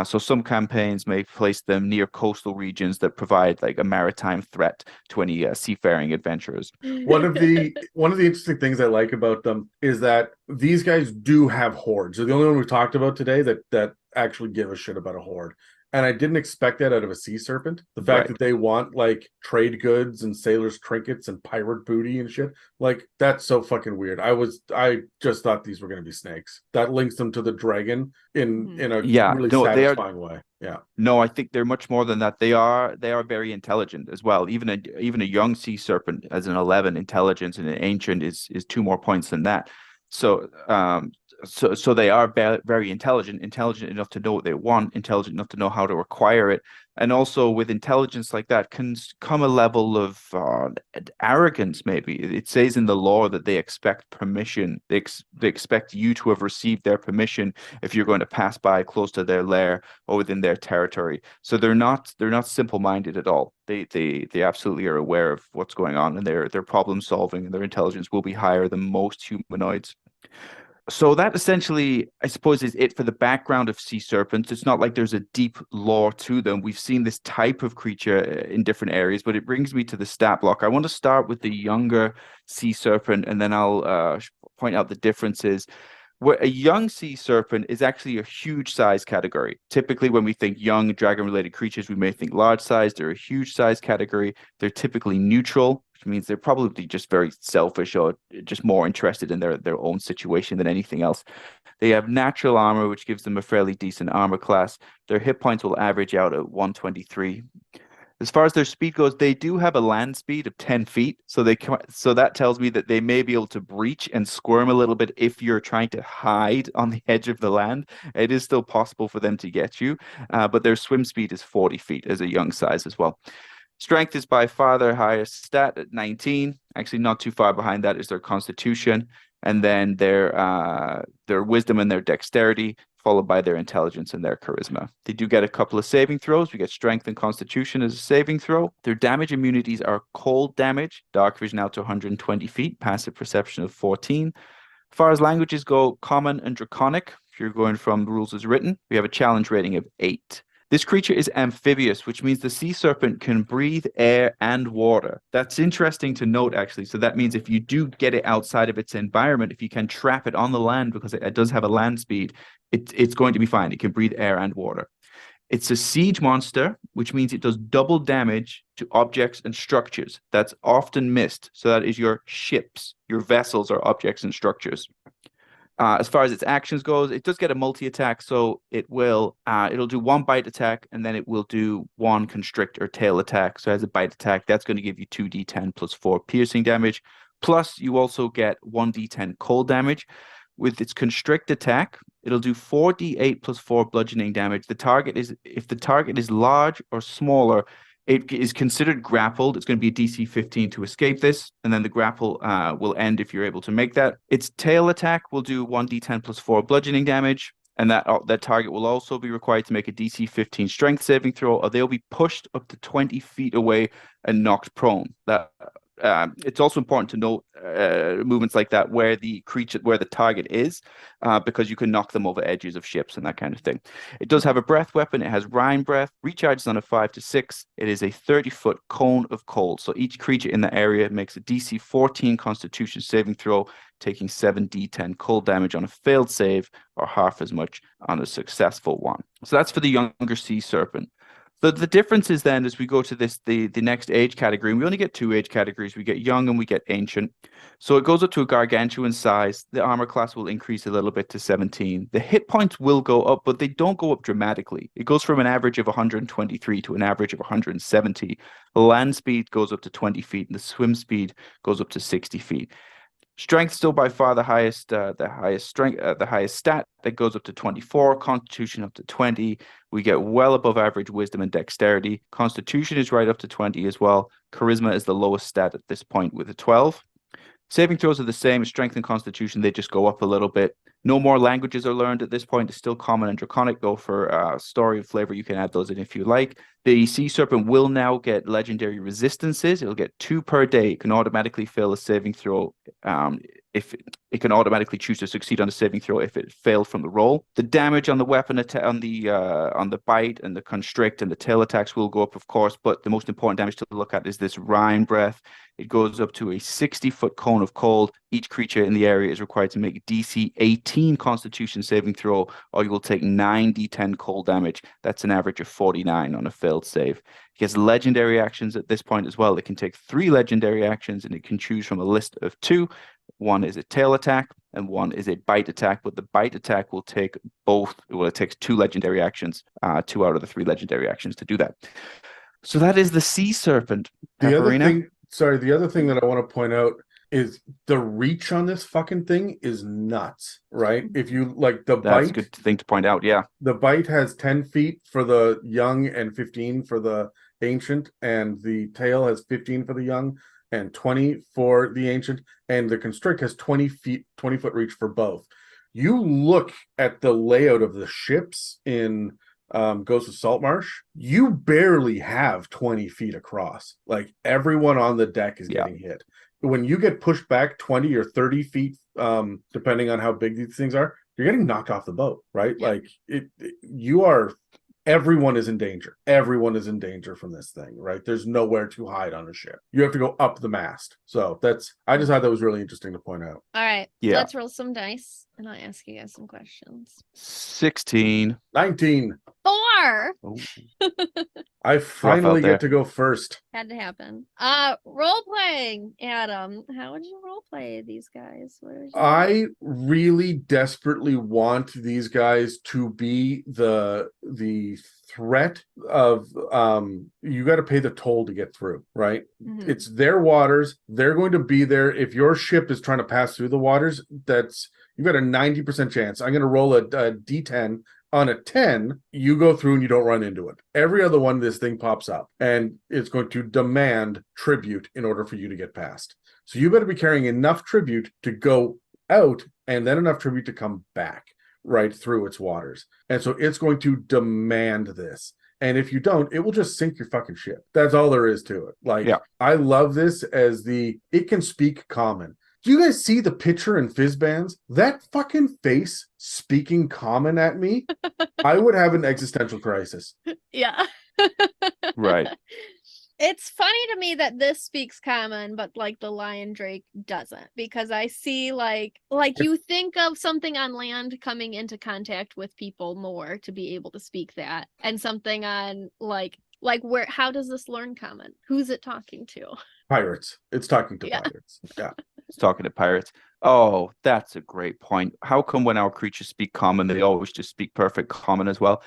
So some campaigns may place them near coastal regions that provide like a maritime threat to any seafaring adventurers. One of the interesting things I like about them is that these guys do have hordes. They're the only one we talked about today that actually give a shit about a horde. And I didn't expect that out of a sea serpent. The fact that they want like trade goods and sailors' trinkets and pirate booty and shit, like that's so fucking weird. I just thought these were going to be snakes. That links them to the dragon in a really satisfying way. Yeah. No, I think they're much more than that. They are very intelligent as well. Even a young sea serpent as an 11 intelligence and an ancient is 2 more points than that. So so they are very intelligent enough to know what they want, intelligent enough to know how to acquire it. And also with intelligence like that can come a level of arrogance, maybe. It says in the lore that they expect permission. They expect you to have received their permission if you're going to pass by close to their lair or within their territory. So they're not simple-minded at all. They absolutely are aware of what's going on, and their problem solving and their intelligence will be higher than most humanoids. So that essentially, I suppose, is it for the background of sea serpents. It's not like there's a deep lore to them. We've seen this type of creature in different areas, but it brings me to the stat block. I want to start with the younger sea serpent, and then I'll point out the differences. Where a young sea serpent is actually a huge size category. Typically, when we think young dragon-related creatures, we may think large size. They're a huge size category. They're typically neutral, which means they're probably just very selfish or just more interested in their own situation than anything else. They have natural armor, which gives them a fairly decent armor class. Their hit points will average out at 123. As far as their speed goes, they do have a land speed of 10 feet. So that tells me that they may be able to breach and squirm a little bit if you're trying to hide on the edge of the land. It is still possible for them to get you, but their swim speed is 40 feet as a young size as well. Strength is by far their highest stat at 19. Actually, not too far behind that is their constitution, and then their wisdom and their dexterity, followed by their intelligence and their charisma. They do get a couple of saving throws. We get strength and constitution as a saving throw. Their damage immunities are cold damage, dark vision out to 120 feet, passive perception of 14. As far as languages go, common and draconic. If you're going from the rules as written, we have a challenge rating of 8. This creature is amphibious, which means the sea serpent can breathe air and water. That's interesting to note, actually. So that means if you do get it outside of its environment, if you can trap it on the land because it does have a land speed, it's going to be fine. It can breathe air and water. It's a siege monster, which means it does double damage to objects and structures. That's often missed. So that is your ships, your vessels are objects and structures. As far as its actions goes, it does get a multi-attack, so it'll do one bite attack, and then it will do one constrict or tail attack. So as a bite attack, that's going to give you 2d10 plus 4 piercing damage. Plus, you also get 1d10 cold damage. With its constrict attack, it'll do 4d8 plus 4 bludgeoning damage. If the target is large or smaller, it is considered grappled. It's going to be a DC 15 to escape this, and then the grapple will end if you're able to make that. Its tail attack will do 1d10 plus 4 bludgeoning damage, and that target will also be required to make a DC 15 strength saving throw, or they'll be pushed up to 20 feet away and knocked prone. It's also important to note movements like that where the target is, because you can knock them over edges of ships and that kind of thing. It does have a breath weapon. It has Rime Breath, recharges on a 5 to 6. It is a 30-foot cone of cold. So each creature in the area makes a DC 14 Constitution saving throw, taking 7d10 cold damage on a failed save, or half as much on a successful one. So that's for the younger sea serpent. The difference is then, as we go to the next age category, and we only get 2 age categories. We get young and we get ancient. So it goes up to a gargantuan size. The armor class will increase a little bit to 17. The hit points will go up, but they don't go up dramatically. It goes from an average of 123 to an average of 170. The land speed goes up to 20 feet, and the swim speed goes up to 60 feet. Strength still by far the highest stat, that goes up to 24. Constitution up to 20. We get well above average wisdom and dexterity. Constitution is right up to 20 as well. Charisma is the lowest stat at this point with a 12. Saving throws are the same as strength and constitution. They just go up a little bit. No more languages are learned at this point. It's still common and draconic, though. For story and flavor, you can add those in if you like. The sea serpent will now get legendary resistances. It'll get 2 per day. It can automatically fail a saving throw if it can automatically choose to succeed on a saving throw if it failed from the roll. The damage on the weapon on the bite and the constrict and the tail attacks will go up, of course, but the most important damage to look at is this Rime Breath. It goes up to a 60-foot cone of cold. Each creature in the area is required to make a DC 18 Constitution saving throw, or you will take 9d10 cold damage. That's an average of 49 on a failed save. It has legendary actions at this point as well. It can take 3 legendary actions, and it can choose from a list of 2. One is a tail attack, and one is a bite attack, but the bite attack will take both. Well, it takes 2 legendary actions, 2 out of the 3 legendary actions to do that. So that is the sea serpent. The other Pepperina? thing that I want to point out is the reach on this fucking thing is nuts, right? If you like the That's bite, a good thing to point out, yeah. the bite has 10 feet for the young and 15 for the ancient, and the tail has 15 for the young and 20 for the ancient, and the constrict has 20 foot reach for both. You look at the layout of the ships in Ghost of Saltmarsh, you barely have 20 feet across. Like, everyone on the deck is getting hit. When you get pushed back 20 or 30 feet, depending on how big these things are, you're getting knocked off the boat, right? Yeah. Like, everyone is in danger. Everyone is in danger from this thing, right? There's nowhere to hide on a ship. You have to go up the mast. So I just thought that was really interesting to point out. All right. Yeah. Let's roll some dice and I'll ask you guys some questions. 16. 19. 4. Oh. I finally there. get to go first. Had to happen. Role playing, Adam. How would you role play these guys? What would you do? I really desperately want these guys to be the threat of you got to pay the toll to get through, right? Mhm. It's their waters. They're going to be there. If your ship is trying to pass through the waters, you've got a 90% chance. I'm going to roll a d10. On a 10, you go through and you don't run into it. Every other one, this thing pops up, and it's going to demand tribute in order for you to get past. So you better be carrying enough tribute to go out, and then enough tribute to come back right through its waters. And so it's going to demand this. And if you don't, it will just sink your fucking ship. That's all there is to it. Like, Yeah. I love this as it can speak common. Do you guys see the picture in Fizzbands? That fucking face speaking common at me, I would have an existential crisis. Yeah. Right. It's funny to me that this speaks common, but like the Liondrake doesn't, because I see like you think of something on land coming into contact with people more to be able to speak that, and something on like where, how does this learn common? Who's it talking to? Pirates. It's talking to Yeah. pirates. Yeah. It's talking to pirates. Oh, that's a great point. How come when our creatures speak common, they always just speak perfect common as well?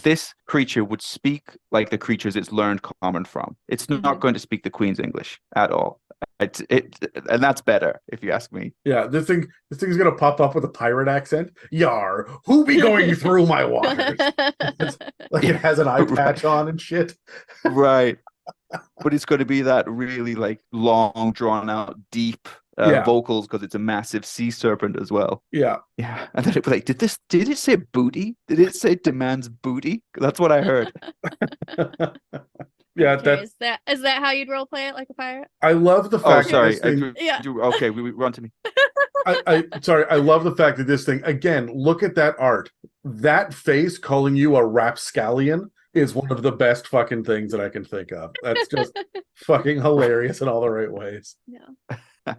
This creature would speak like the creatures it's learned common from. It's not going to speak the Queen's English at all. And that's better, if you ask me. Yeah, this thing's gonna pop up with a pirate accent. Yar, who be going through my waters? Like it has an eye patch on and shit. Right. But it's going to be that really like long, drawn out, deep vocals, because it's a massive sea serpent as well. Yeah. Yeah. And then it'd be like, did it say booty? Did it say demands booty? That's what I heard. Yeah, Okay, is that how you'd role play it, like a pirate? I love the Oh, fact sorry. that this thing, Yeah. Okay, we run to me. I love the fact that this thing, again, look at that art. That face calling you a rapscallion is one of the best fucking things that I can think of. That's just fucking hilarious in all the right ways. Yeah.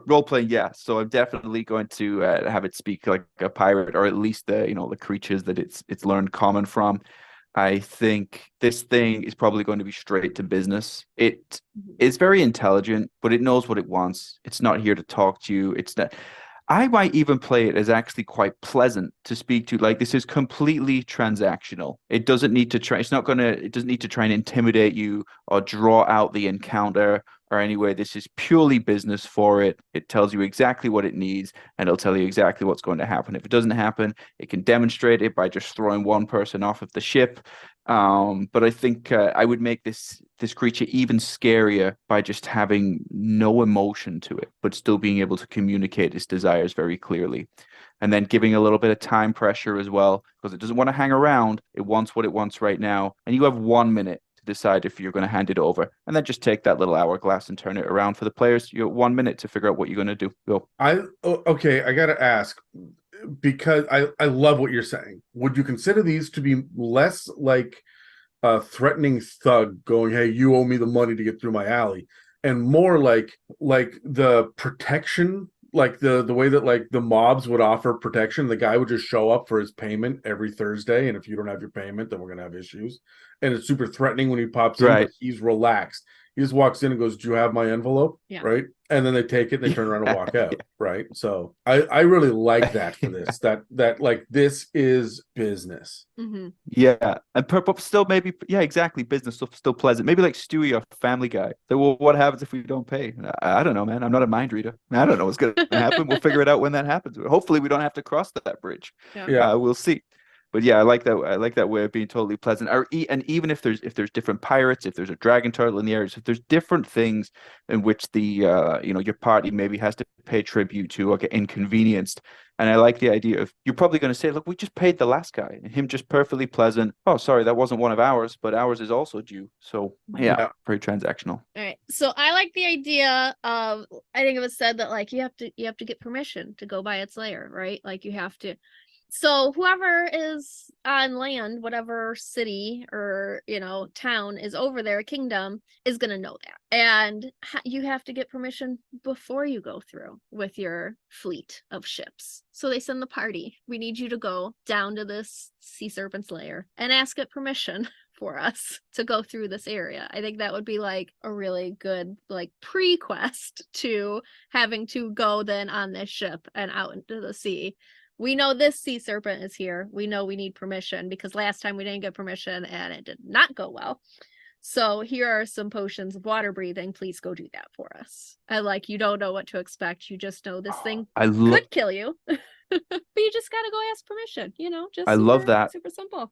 Role playing, yeah. So I'm definitely going to have it speak like a pirate, or at least the creatures that it's learned common from. I think this thing is probably going to be straight to business. It is very intelligent, but it knows what it wants. It's not here to talk to you. It's not. I might even play it as actually quite pleasant to speak to. Like, this is completely transactional. It doesn't need to try. It doesn't need to try and intimidate you or draw out the encounter or anyway. This is purely business for it. It tells you exactly what it needs, and it'll tell you exactly what's going to happen. If it doesn't happen, it can demonstrate it by just throwing one person off of the ship. But I think I would make this creature even scarier by just having no emotion to it, but still being able to communicate its desires very clearly. And then giving a little bit of time pressure as well, because it doesn't want to hang around. It wants what it wants right now. And you have 1 minute to decide if you're going to hand it over. And then just take that little hourglass and turn it around for the players. You have 1 minute to figure out what you're going to do. Go. Okay, I got to ask, because I love what you're saying. Would you consider these to be less like a threatening thug going, hey, you owe me the money to get through my alley, and more like the protection, like the way that like the mobs would offer protection? The guy would just show up for his payment every Thursday, and if you don't have your payment, then we're gonna have issues. And it's super threatening when he pops in, but he's relaxed. He just walks in and goes, do you have my envelope? Yeah. Right. And then they take it and they turn around and walk out. Right. So I really like that for this, that like this is business. Mm-hmm. Yeah. And still maybe, yeah, exactly. Business stuff still pleasant. Maybe like Stewie or Family Guy. So, well, what happens if we don't pay? I don't know, man. I'm not a mind reader. I don't know what's going to happen. We'll figure it out when that happens. Hopefully we don't have to cross that bridge. Yeah. We'll see. But yeah, I like that. I like that way of being totally pleasant. And even if there's different pirates, if there's a dragon turtle in the area, if there's different things in which the your party maybe has to pay tribute to or get inconvenienced. And I like the idea of, you're probably going to say, look, we just paid the last guy, and him just perfectly pleasant. Oh, sorry, that wasn't one of ours, but ours is also due. So yeah. Very transactional. All right. So I like the idea of, I think it was said that like you have to get permission to go by its lair, right? Like you have to. So whoever is on land, whatever city or, town is over there, kingdom, is going to know that. And you have to get permission before you go through with your fleet of ships. So they send the party. We need you to go down to this sea serpent's lair and ask it permission for us to go through this area. I think that would be like a really good like pre-quest to having to go then on this ship and out into the sea. We know this sea serpent is here. We know we need permission because last time we didn't get permission and it did not go well. So here are some potions of water breathing. Please go do that for us. And like, you don't know what to expect. You just know this thing could kill you, but you just got to go ask permission, just I love that. Super simple.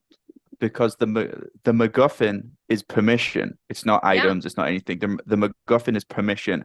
Because the MacGuffin is permission. It's not items. It's not anything. The MacGuffin is permission.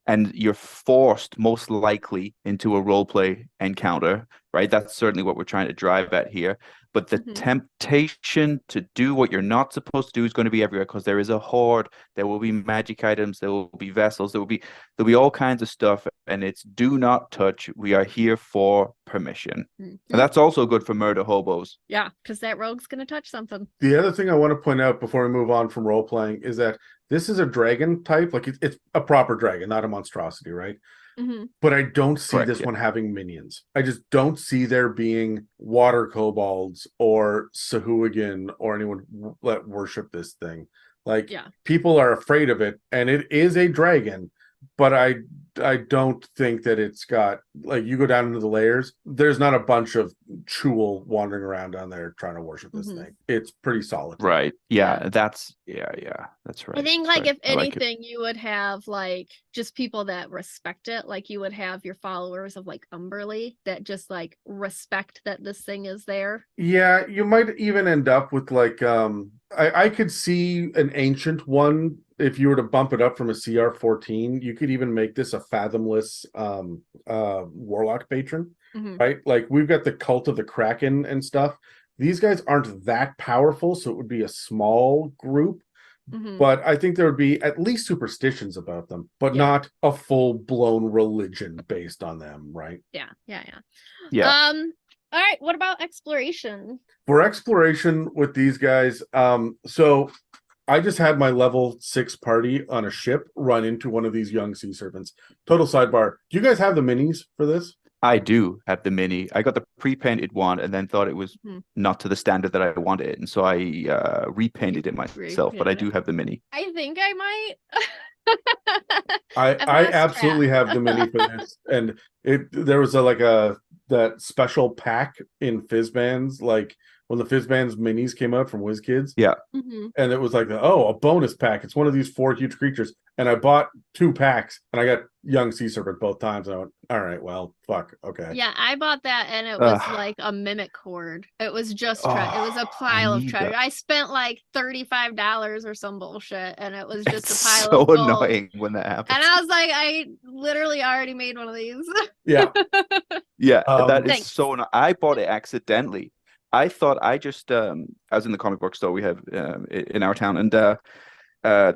And you're forced most likely into a roleplay encounter right? That's certainly what we're trying to drive at here. But the Mhm. temptation to do what you're not supposed to do is going to be everywhere, because there is a horde, there will be magic items, there will be vessels, there'll be all kinds of stuff, and it's do not touch. We are here for permission. Mhm. And that's also good for murder hobos. Yeah, because that rogue's gonna touch something. The other thing I want to point out before we move on from role playing is that this is a dragon type, like it's a proper dragon, not a monstrosity, right? Hmm. But I don't see Correct, this yeah. one having minions. I just don't see there being water kobolds or Sahuagin or anyone that worship this thing. Like, Yeah. people are afraid of it, and it is a dragon, but I don't think that it's got, like, you go down into the layers, there's not a bunch of Chul wandering around down there trying to worship this Mhm. thing. It's pretty solid. Right. Yeah, Yeah. that's right. I think, That's like, right. if I like it. anything, you would have like just people that respect it. Like, you would have your followers of like Umberly that just like respect that this thing is there. Yeah, you might even end up with like I could see an ancient one. If you were to bump it up from a CR 14, you could even make this a fathomless warlock patron, Mhm. right? Like, we've got the cult of the Kraken and stuff. These guys aren't that powerful, so it would be a small group. Mhm. But I think there would be at least superstitions about them, but Yeah. not a full-blown religion based on them, right? Yeah. Yeah. All right. What about exploration? For exploration with these guys, so I just had my level 6 party on a ship run into one of these young sea serpents. Total sidebar. Do you guys have the minis for this? I do have the mini. I got the pre-painted one and then thought it was Mhm. not to the standard that I wanted it, and so I repainted it myself. But I Repainted do have the mini. I think I might. I I've I lost absolutely track. have the mini for this, and there was that special pack in Fizzbands, like when the Fizzbands minis came out from WizKids. Yeah. Mhm. And it was like, a bonus pack. It's one of these 4 huge creatures. And I bought 2 packs, and I got young sea serpent both times. And I went, all right, well, fuck, okay. Yeah, I bought that, and it was Ugh. like a mimic horde. It was just Oh, it was a I pile of need treasure. that. I spent like $35 or some bullshit, and it was just It's a pile so of gold. annoying when that happens. And I was like, I literally already made one of these. Yeah. Yeah, that is Thanks. so. I bought it accidentally. I thought I just I was in the comic book store we have in our town, and there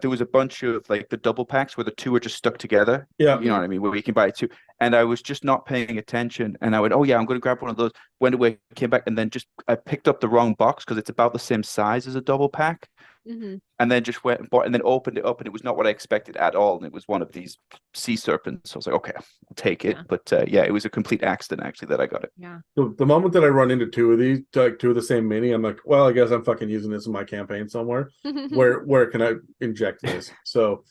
was a bunch of like the double packs where the 2 are just stuck together. Yeah. You know what I mean? Where you can buy 2. And I was just not paying attention. And I went, oh yeah, I'm going to grab one of those. Went away, came back, and then just I picked up the wrong box because it's about the same size as a double pack. Hmm. And then just went and bought, and then opened it up, and it was not what I expected at all. And it was one of these sea serpents. So I was like, okay, I'll take it. Yeah. But yeah, it was a complete accident actually that I got it. Yeah. So the moment that I run into 2 of these, like 2 of the same mini, I'm like, well, I guess I'm fucking using this in my campaign somewhere. Where can I inject this? So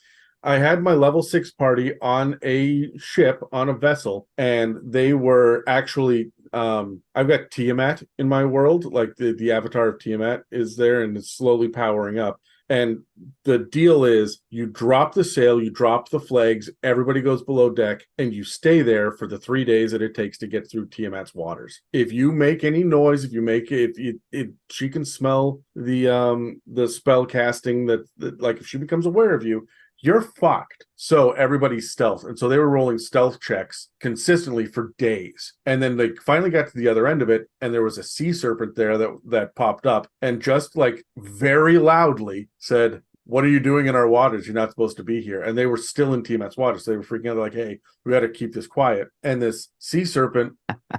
I had my level 6 party on a ship, on a vessel, and they were actually I've got Tiamat in my world, like the avatar of Tiamat is there, and it's slowly powering up. And the deal is, you drop the sail, you drop the flags, everybody goes below deck, and you stay there for the 3 days that it takes to get through Tiamat's waters. If you make any noise, if she can smell the spell casting that like if she becomes aware of you, you're fucked. So everybody's stealth. And so they were rolling stealth checks consistently for days. And then they finally got to the other end of it, and there was a sea serpent there that popped up and just like very loudly said, what are you doing in our waters? You're not supposed to be here. And they were still in Tiamat's waters. So they were freaking out, like, hey, we got to keep this quiet. And this sea serpent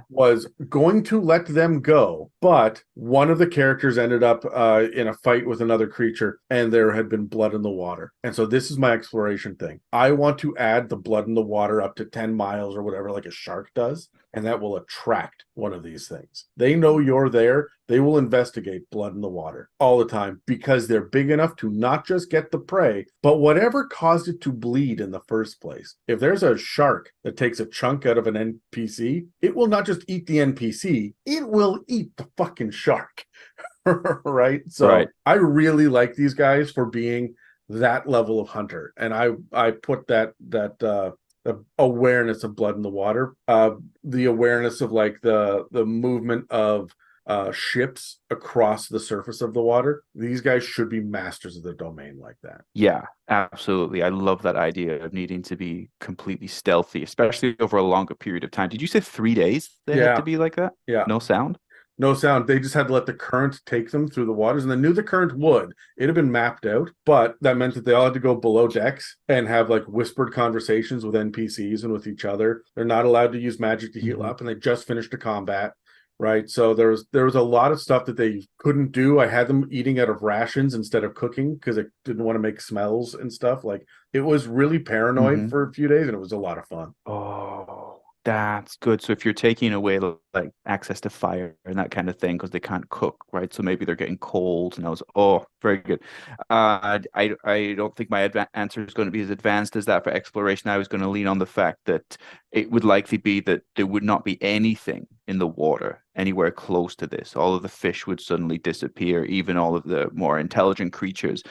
was going to let them go, but one of the characters ended up in a fight with another creature, and there had been blood in the water. And so this is my exploration thing. I want to add the blood in the water up to 10 miles or whatever, like a shark does, and that will attract one of these things. They know you're there. They will investigate blood in the water all the time because they're big enough to not just get the prey, but whatever caused it to bleed in the first place. If there's a shark that takes a chunk out of an NPC, it will not just eat the NPC, it will eat the fucking shark. Right? So Right. I really like these guys for being that level of hunter. And I put that awareness of blood in the water, the awareness of like the movement of ships across the surface of the water. These guys should be masters of the domain like that. Yeah, absolutely. I love that idea of needing to be completely stealthy, especially over a longer period of time. Did you say 3 days they had to Yeah, be like that? yeah. No sound? No sound. They just had to let the current take them through the waters, and they knew the current would. It had been mapped out, but that meant that they all had to go below decks and have like whispered conversations with NPCs and with each other. They're not allowed to use magic to heal up, and they just finished a combat, right? So there was a lot of stuff that they couldn't do. I had them eating out of rations instead of cooking because I didn't want to make smells and stuff. Like it was really paranoid for a few days, and it was a lot of fun. Oh, that's good. So if you're taking away like access to fire and that kind of thing because they can't cook, right? So maybe they're getting cold, and I was very good. I don't think my answer is going to be as advanced as that for exploration. I was going to lean on the fact that it would likely be that there would not be anything in the water anywhere close to this. All of the fish would suddenly disappear, even all of the more intelligent creatures.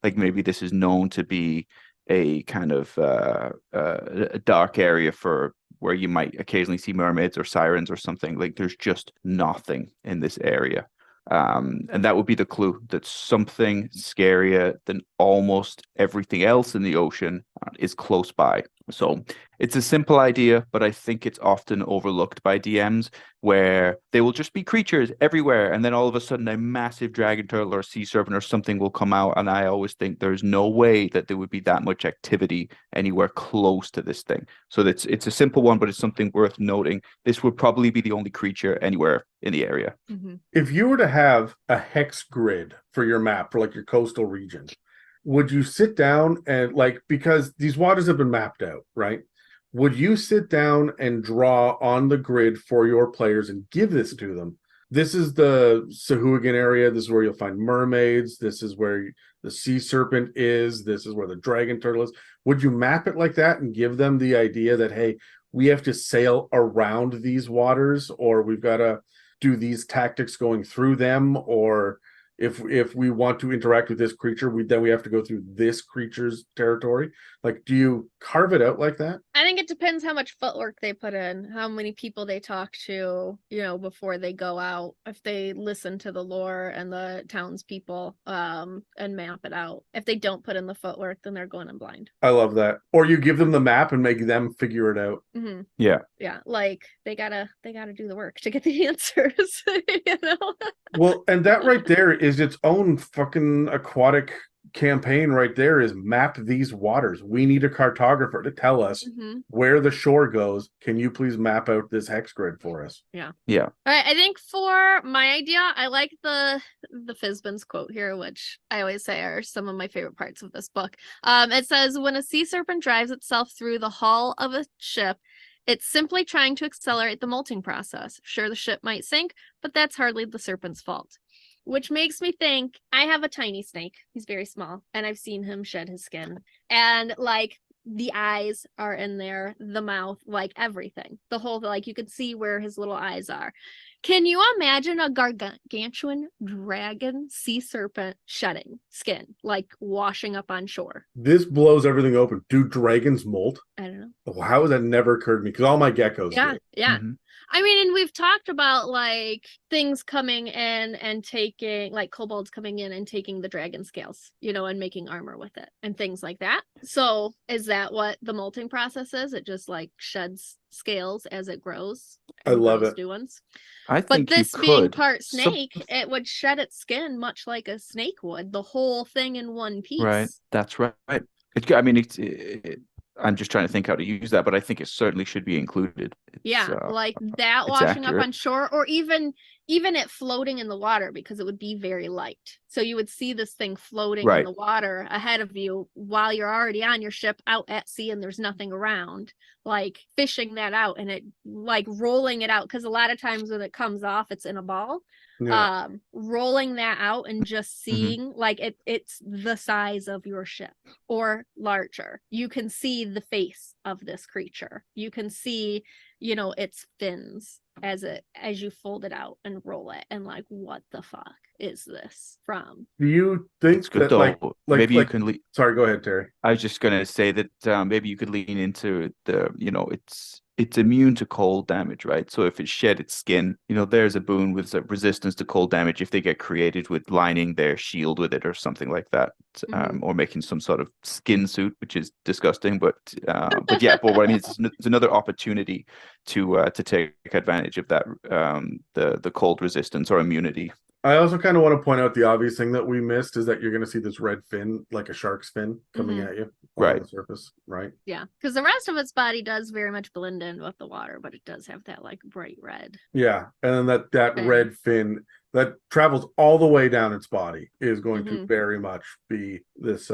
Like maybe this is known to be a kind of a dark area for where you might occasionally see mermaids or sirens or something. Like there's just nothing in this area. And that would be the clue that something scarier than almost everything else in the ocean is close by. So it's a simple idea, but I think it's often overlooked by DMs where they will just be creatures everywhere. And then all of a sudden a massive dragon turtle or sea serpent or something will come out. And I always think there's no way that there would be that much activity anywhere close to this thing. So it's a simple one, but it's something worth noting. This would probably be the only creature anywhere in the area. If you were to have a hex grid for your map, for like your coastal region, would you sit down and like, because these waters have been mapped out, right? Would you sit down and draw on the grid for your players and give this to them? This is the Sahuagin area. This is where you'll find mermaids. This is where the sea serpent is. This is where the dragon turtle is. Would you map it like that and give them the idea that, hey, we have to sail around these waters, or we've got to do these tactics going through them, or if we want to interact with this creature, we have to go through this creature's territory? Like, do you carve it out like that? I think it depends how much footwork they put in, how many people they talk to, before they go out, if they listen to the lore and the townspeople, and map it out. If they don't put in the footwork, then they're going in blind. I love that. Or you give them the map and make them figure it out. Yeah. Yeah, like they gotta do the work to get the answers. Well, and that right there is its own fucking aquatic campaign right there, is map these waters. We need a cartographer to tell us where the shore goes. Can you please map out this hex grid for us? Yeah. Yeah. I think for my idea, I like the Fizban's quote here, which I always say are some of my favorite parts of this book. It says, when a sea serpent drives itself through the hull of a ship, it's simply trying to accelerate the molting process. Sure, the ship might sink, but that's hardly the serpent's fault. Which makes me think, I have a tiny snake. He's very small, and I've seen him shed his skin. And like the eyes are in there, the mouth, like everything. The whole, like you could see where his little eyes are. Can you imagine a gargantuan dragon sea serpent shedding skin, like washing up on shore? This blows everything open. Do dragons molt? I don't know. Oh, how has that never occurred to me? Because all my geckos do. Yeah. I mean, and we've talked about like things coming in and taking, like kobolds coming in and taking the dragon scales, and making armor with it and things like that. So is that what the molting process is? It just like sheds scales as it grows. I love it. New ones. I think But this you being could. part snake, it would shed its skin much like a snake would, the whole thing in one piece. Right. That's right. I'm just trying to think how to use that, but I think it certainly should be included. Like that it's washing accurate. up on shore, or even it floating in the water, because it would be very light. So you would see this thing floating in the water ahead of you while you're already on your ship out at sea and there's nothing around, like fishing that out and it like rolling it out. Because a lot of times when it comes off, it's in a ball. Yeah. Rolling that out and just seeing like it's the size of your ship or larger. You can see the face of this creature. You can see, its fins as you fold it out and roll it, and like, what the fuck is this from? Do you think It's good that though. Maybe you can sorry, go ahead, Terry. I was just going to say that maybe you could lean into the, it's immune to cold damage, right? So if it shed its skin, there's a boon with resistance to cold damage if they get created with lining their shield with it or something like that, or making some sort of skin suit, which is disgusting. But what I mean is it's another opportunity to take advantage of that, the cold resistance or immunity. I also kind of want to point out the obvious thing that we missed is that you're going to see this red fin, like a shark's fin, coming at you on the surface, right? Yeah, because the rest of its body does very much blend in with the water, but it does have that like bright red. Yeah, and then that red fin that travels all the way down its body is going to very much be this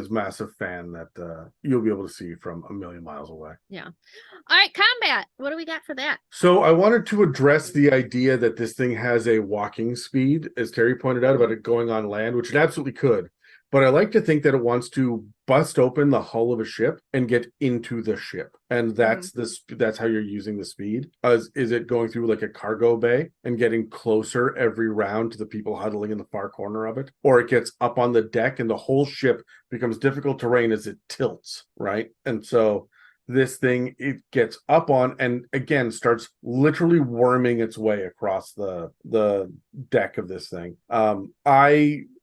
massive fan that you'll be able to see from a million miles away. Yeah. All right, combat. What do we got for that? So I wanted to address the idea that this thing has a walking speed, as Terry pointed out about it going on land, which it absolutely could. But I like to think that it wants to bust open the hull of a ship and get into the ship. And that's that's how you're using the speed. Is it going through like a cargo bay and getting closer every round to the people huddling in the far corner of it? Or it gets up on the deck and the whole ship becomes difficult terrain as it tilts, right? And so this thing, it gets up on and again starts literally worming its way across the deck of this thing.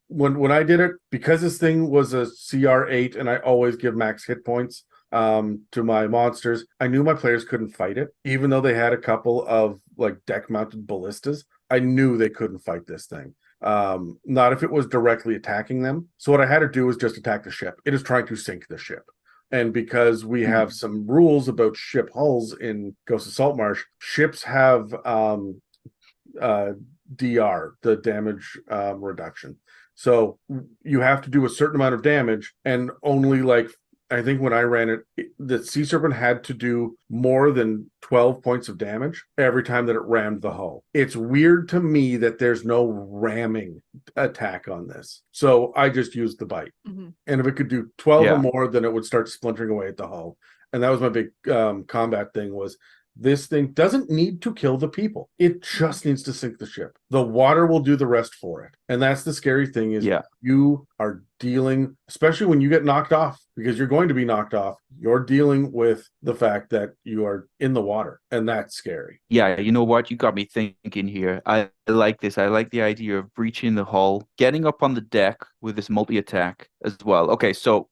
When I did it, because this thing was a CR8 and I always give max hit points to my monsters, I knew my players couldn't fight it. Even though they had a couple of like deck mounted ballistas, I knew they couldn't fight this thing. Not if it was directly attacking them. So what I had to do was just attack the ship. It is trying to sink the ship. And because we have some rules about ship hulls in Ghost of Saltmarsh, ships have DR, the damage reduction. So you have to do a certain amount of damage, and only like, I think when I ran it, the Sea Serpent had to do more than 12 points of damage every time that it rammed the hull. It's weird to me that there's no ramming attack on this. So I just used the bite. And if it could do 12 or more, then it would start splintering away at the hull. And that was my big combat thing was, this thing doesn't need to kill the people. It just needs to sink the ship. The water will do the rest for it. And that's the scary thing is you are dealing, especially when you get knocked off, because you're going to be knocked off, you're dealing with the fact that you are in the water. And that's scary. Yeah, you know what? You got me thinking here. I like this. I like the idea of breaching the hull, getting up on the deck with this multi-attack as well. Okay, so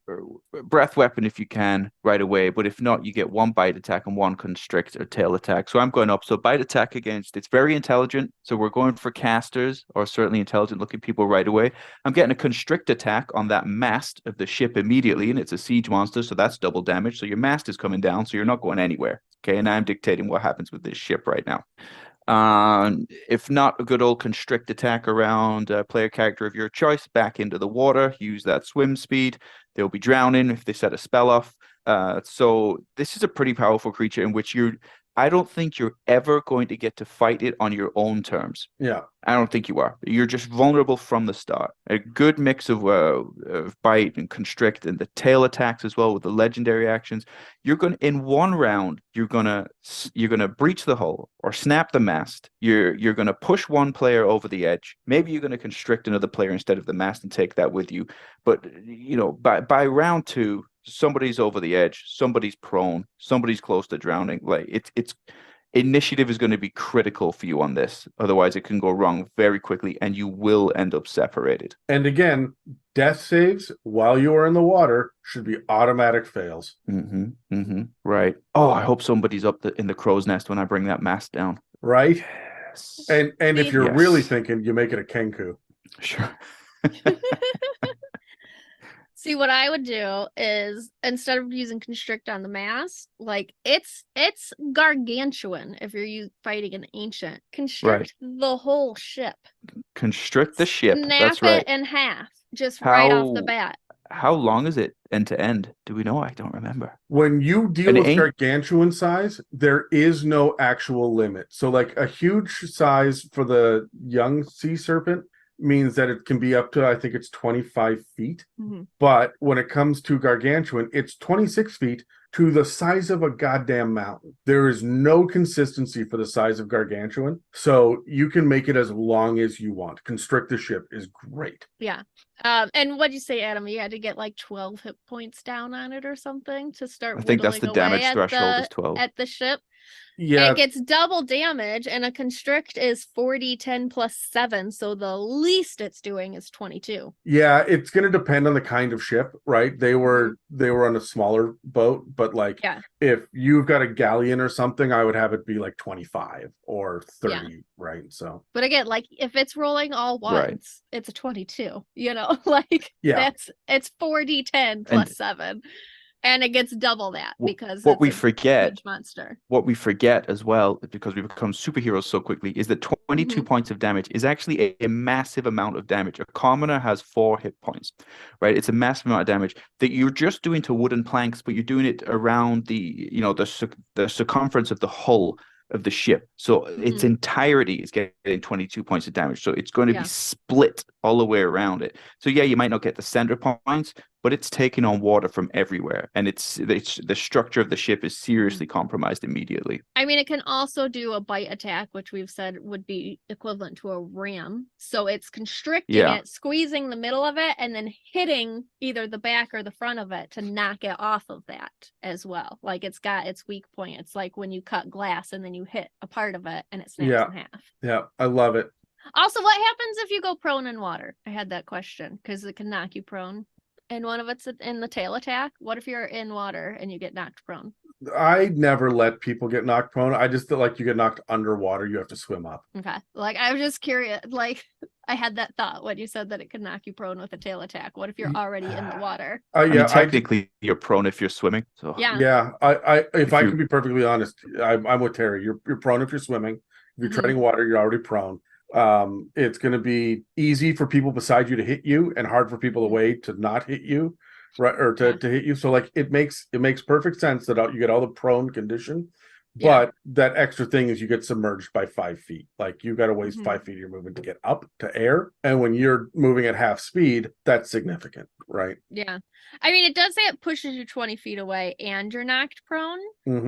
breath weapon if you can right away, but if not, you get one bite attack and one constrict or tail attack. So I'm going up. So bite attack against, it's very intelligent. So we're going for casters or certainly intelligent looking people right away. I'm getting a constrict attack on that mast of the ship immediately, and it's a siege monster, so that's double damage. So your mast is coming down, so you're not going anywhere. Okay, and I'm dictating what happens with this ship right now. If not, a good old constrict attack around a player character of your choice back into the water. Use that swim speed. They'll be drowning if they set a spell off. So this is a pretty powerful creature in which I don't think you're ever going to get to fight it on your own terms. Yeah. I don't think you are. You're just vulnerable from the start. A good mix of bite and constrict and the tail attacks as well with the legendary actions. You're going to, in one round, you're gonna breach the hull or snap the mast. You're gonna push one player over the edge. Maybe you're gonna constrict another player instead of the mast and take that with you. But by round two, somebody's over the edge, somebody's prone, somebody's close to drowning. Like it's initiative is going to be critical for you on this. Otherwise, it can go wrong very quickly, and you will end up separated. And again, death saves while you are in the water should be automatic fails. Right. Oh, I hope somebody's up in the crow's nest when I bring that mast down. Right. Yes. And if you're really thinking, you make it a Kenku. Sure. See, what I would do is instead of using constrict on the mast, like it's gargantuan if you're fighting an ancient. Constrict the whole ship. Constrict the ship. Snap That's right. it in half, right off the bat. How long is it end to end? Do we know? I don't remember. When you deal with gargantuan size, there is no actual limit. So like a huge size for the young sea serpent means that it can be up to, I think it's 25 feet. But when it comes to gargantuan, it's 26 feet to the size of a goddamn mountain. There is no consistency for the size of Gargantuan, so you can make it as long as you want. Constrict the ship is great. Yeah. And what'd you say, Adam? You had to get like 12 hit points down on it or something to start I think that's the whittling away damage threshold is 12. at the ship. Yeah, It gets double damage, and a constrict is 40, 10 plus 7, so the least it's doing is 22. yeah, it's going to depend on the kind of ship, right? They were on a smaller boat, but like Yeah. if you've got a galleon or something, I would have it be like 25 or 30, Yeah. right? So But again, like if it's rolling all once, Right. it's a 22, you know, like Yeah. it's 4d10 plus 7. And it gets double that because what it's we a forget huge monster. What we forget as well, because we become superheroes so quickly, is that 22 points of damage is actually a massive amount of damage. A commoner has 4 hit points, right? It's a massive amount of damage that you're just doing to wooden planks, but you're doing it around the circumference of the hull of the ship. So its entirety is getting 22 points of damage. So it's going to be split all the way around it. So yeah, you might not get the center points, but it's taking on water from everywhere, and it's the structure of the ship is seriously compromised immediately. I mean, it can also do a bite attack, which we've said would be equivalent to a ram. So it's constricting it, squeezing the middle of it, and then hitting either the back or the front of it to knock it off of that as well. Like it's got its weak point. It's like when you cut glass and then you hit a part of it and it snaps in half. Yeah, I love it. Also, what happens if you go prone in water? I had that question because it can knock you prone. And one of it's in the tail attack. What if you're in water and you get knocked prone? I never let people get knocked prone. I just feel like you get knocked underwater, you have to swim up. Okay. Like I was just curious. Like I had that thought when you said that it could knock you prone with a tail attack. What if you're already in the water? I mean, technically, you're prone if you're swimming. So yeah. If I can be perfectly honest, I'm with Terry. You're prone if you're swimming. If you're treading water, you're already prone. It's going to be easy for people beside you to hit you and hard for people away to not hit you, right? Or to hit you. So like it makes perfect sense that you get all the prone condition, but that extra thing is you get submerged by 5 feet. Like you got to waste 5 feet of your movement to get up to air. And when you're moving at half speed, that's significant, right? Yeah. I mean, it does say it pushes you 20 feet away and you're knocked prone.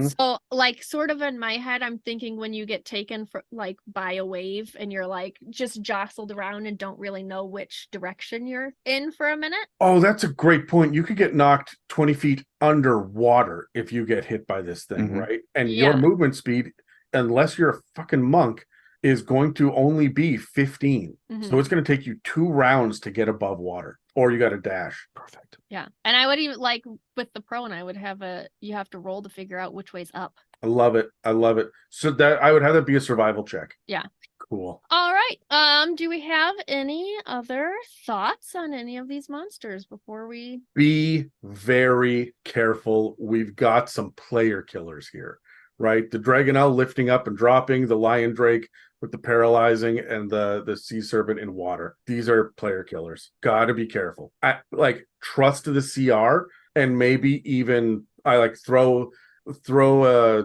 So like sort of in my head, I'm thinking when you get taken for like by a wave and you're like just jostled around and don't really know which direction you're in for a minute. Oh, that's a great point. You could get knocked 20 feet underwater if you get hit by this thing, right? And your movement speed, unless you're a fucking monk, is going to only be 15. So it's going to take you 2 rounds to get above water, or you got to dash. Perfect. Yeah. And I would even like with the prone, I would have you have to roll to figure out which way's up. I love it. I love it. So that I would have that be a survival check. Yeah. Cool. All right. Do we have any other thoughts on any of these monsters before we be very careful? We've got some player killers here, right? The Dragonnel lifting up and dropping, the Liondrake with the paralyzing, and the sea serpent in water. These are player killers. Gotta be careful. Trust the CR, and maybe even throw a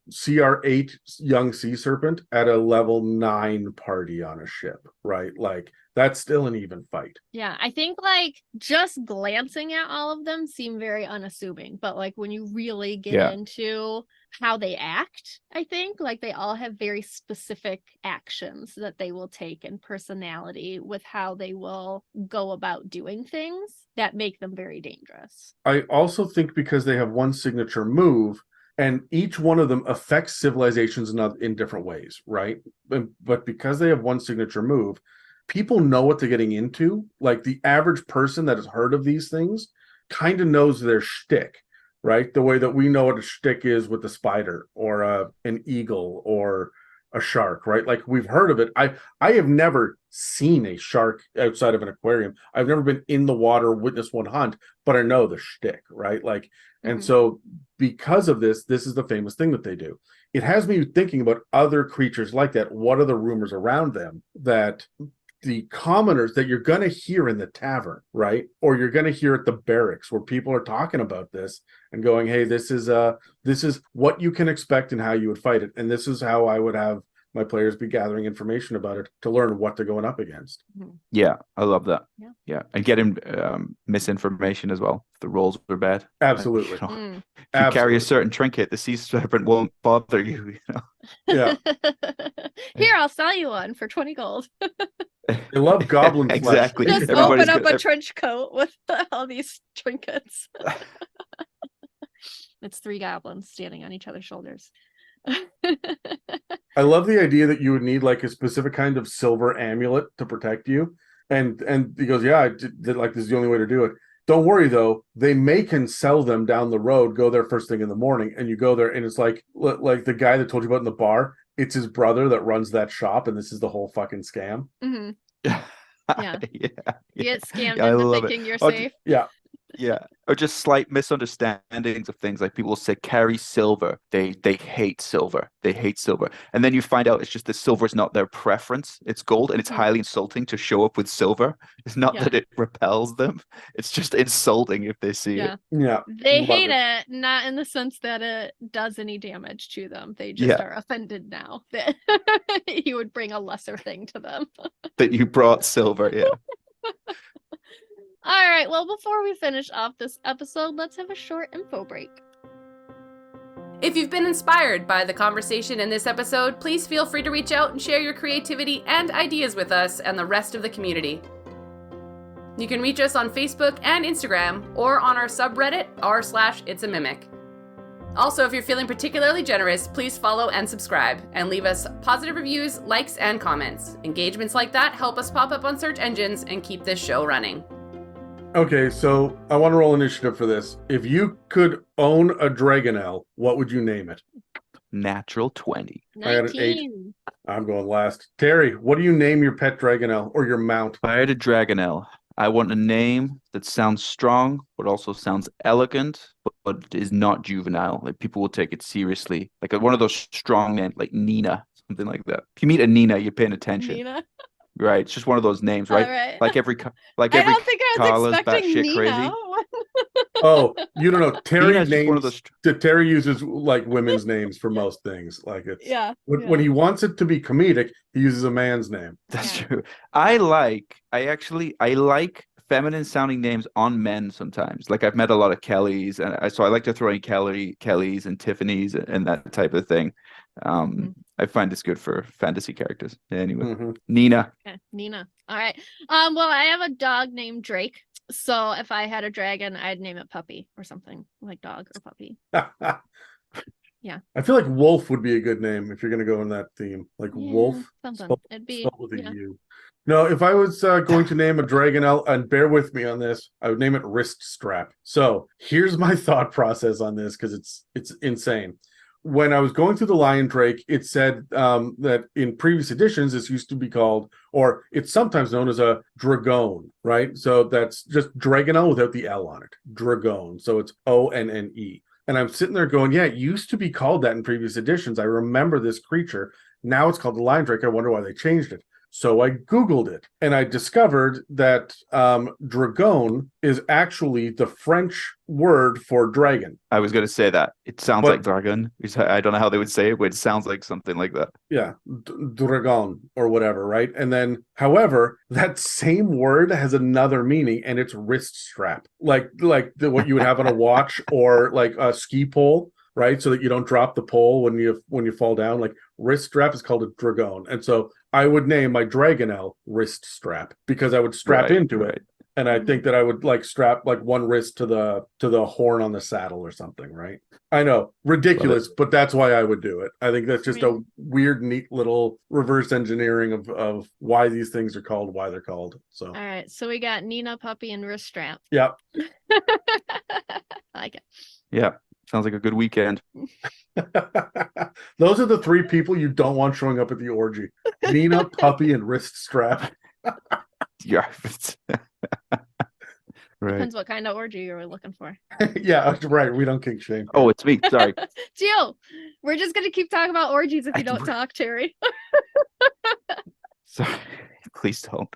CR8 young sea serpent at a level 9 party on a ship, right? Like that's still an even fight. Yeah, I think like just glancing at all of them seem very unassuming, but like when you really get into how they act, I think like they all have very specific actions that they will take and personality with how they will go about doing things that make them very dangerous. I also think because they have one signature move, and each one of them affects civilizations in different ways, right? But because they have one signature move, people know what they're getting into. Like the average person that has heard of these things kind of knows their shtick, right? The way that we know what a shtick is with a spider or an eagle or a shark, right? Like we've heard of it. I have never seen a shark outside of an aquarium. I've never been in the water, witnessed one hunt, but I know the shtick, right? Like, and so because of this is the famous thing that they do. It has me thinking about other creatures like that. What are the rumors around them that the commoners that you're going to hear in the tavern, right? Or you're going to hear at the barracks where people are talking about this and going, hey, this is what you can expect and how you would fight it. And this is how I would have my players be gathering information about it to learn what they're going up against. Yeah, I love that. Yeah. And getting misinformation as well. If the rolls are bad. Absolutely. If you carry a Absolutely. certain trinket, the sea serpent won't bother you. You know? Yeah. Here, I'll sell you one for 20 gold. They love goblin flesh. Exactly. Just Everybody's open up got- a trench coat with all these trinkets. It's 3 goblins standing on each other's shoulders. I love the idea that you would need like a specific kind of silver amulet to protect you. And he goes, yeah, I did like this is the only way to do it. Don't worry though, they make and sell them down the road. Go there first thing in the morning, and you go there, and it's like the guy that told you about in the bar. It's his brother that runs that shop, and this is the whole fucking scam. Mm-hmm. Yeah. Yeah. Yeah. You get scammed Yeah, I into love thinking it. you're Oh, safe. Yeah, Yeah, or just slight misunderstandings of things. Like people say carry silver. They hate silver. They hate silver. And then you find out it's just that silver is not their preference. It's gold, and it's Mhm. highly insulting to show up with silver. It's not Yeah. that it repels them. It's just insulting if they see Yeah. it. yeah. They Love hate it. it, not in the sense that it does any damage to them. They just Yeah. are offended now that you would bring a lesser thing to them. That you brought silver. Yeah. All right, well, before we finish off this episode, let's have a short info break. If you've been inspired by the conversation in this episode, please feel free to reach out and share your creativity and ideas with us and the rest of the community. You can reach us on Facebook and Instagram, or on our subreddit r/itsAmimic. Also, if you're feeling particularly generous, please follow and subscribe, and leave us positive reviews, likes, and comments. Engagements like that help us pop up on search engines and keep this show running. Okay, so I want to roll initiative for this. If you could own a Dragonnel, what would you name it? Natural 20. I got an 8. 19. I'm going last. Terry, what do you name your pet Dragonnel or your mount? If I had a Dragonnel, I want a name that sounds strong, but also sounds elegant, but is not juvenile. Like people will take it seriously. Like one of those strong names, like Nina, something like that. If you meet a Nina, you're paying attention. Nina. Right? It's just one of those names, right? All right. Like every I don't think I was Carla's expecting batshit Nina. crazy. Oh, you don't know. Terry Nina's just one of names. those. Terry uses like women's names for most things. Like it's Yeah. when he wants it to be comedic, he uses a man's name. That's Yeah. true. I like feminine sounding names on men sometimes. Like I've met a lot of Kellys, and so I like to throw in Kellys and Tiffany's and that type of thing. I find it's good for fantasy characters. Anyway, Mhm. Nina. Okay, Nina. All right. Well, I have a dog named Drake. So if I had a dragon, I'd name it Puppy or something like dog or puppy. Yeah. I feel like Wolf would be a good name if you're going to go in that theme. Like Yeah, Wolf, something. It'd be spelled with a yeah. U. No, if I was going to name a Dragonnel, and bear with me on this, I would name it Wrist Strap. So here's my thought process on this because it's insane. When I was going through the Liondrake, it said that in previous editions, this used to be called, or it's sometimes known as a Dragon, right? So that's just Dragonnel without the L on it. Dragon. So it's ONNE. And I'm sitting there going, yeah, it used to be called that in previous editions. I remember this creature. Now it's called the Liondrake. I wonder why they changed it. So I Googled it, and I discovered that dragon is actually the French word for dragon. I was going to say that. It sounds But- like dragon. I don't know how they would say it, but it sounds like something like that. Yeah, dragon or whatever, right? And then, however, that same word has another meaning, and it's wrist strap, like what you would have on a watch or like a ski pole, right? So that you don't drop the pole when you fall down. Like wrist strap is called a dragon, and so I would name my Dragonnel Wrist Strap because I would strap into it, and I think that I would like strap like one wrist to the horn on the saddle or something, right? I know, ridiculous, but that's why I would do it. I think that's just a weird, neat little reverse engineering of why these things are called, why they're called. So, All right. So we got Nina, Puppy, and Wrist Strap. yeah. I like it. Yeah. Sounds like a good weekend. Those are the 3 people you don't want showing up at the orgy: Nina, Puppy, and Wrist Strap. Yeah. Right. Depends what kind of orgy you were looking for. Yeah, right. We don't kink shame. Oh, it's me. Sorry. It's you. We're just gonna keep talking about orgies if you don't talk, Terry. Sorry. Please don't.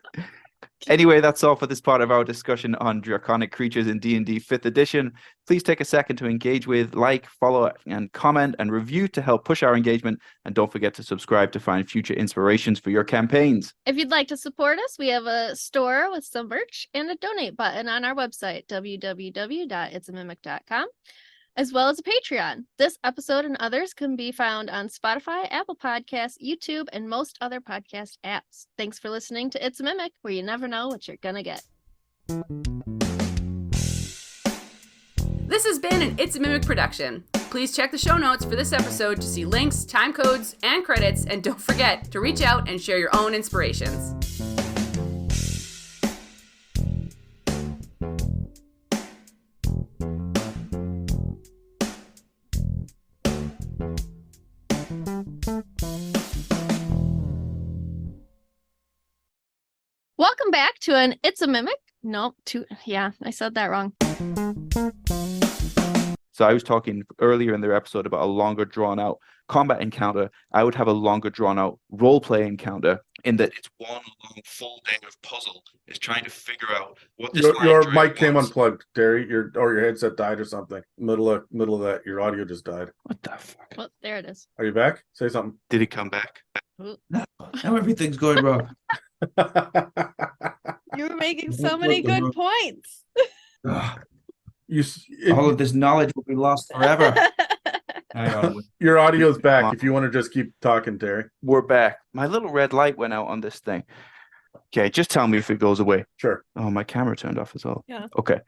Anyway, that's all for this part of our discussion on draconic creatures in D&D 5th edition. Please take a second to engage with, like, follow, and comment and review to help push our engagement. And don't forget to subscribe to find future inspirations for your campaigns. If you'd like to support us, we have a store with some merch and a donate button on our website, www.itsamimic.com. as well as a Patreon. This episode and others can be found on Spotify, Apple Podcasts, YouTube, and most other podcast apps. Thanks for listening to It's a Mimic, where you never know what you're gonna get. This has been an It's a Mimic production. Please check the show notes for this episode to see links, time codes, and credits, and don't forget to reach out and share your own inspirations. Welcome back to an It's a Mimic. I said that wrong. So I was talking earlier in their episode about a longer drawn out combat encounter. I would have a longer drawn out role play encounter in that it's one long full day of puzzle. It's trying to figure out what this Your Liondrake mic came wants. unplugged, Derry. Your headset died or something. Middle of that, your audio just died. What the fuck? Well, there it is. Are you back? Say something. Did it come back? No, now everything's going wrong. You were making so many good points. Ugh, you, all of this knowledge will be lost forever. Hang on. your audio's back. If you want to just keep talking, Terry. We're back. My little red light went out on this thing. Okay, just tell me if it goes away. Sure. Oh, my camera turned off as well. Yeah. Okay.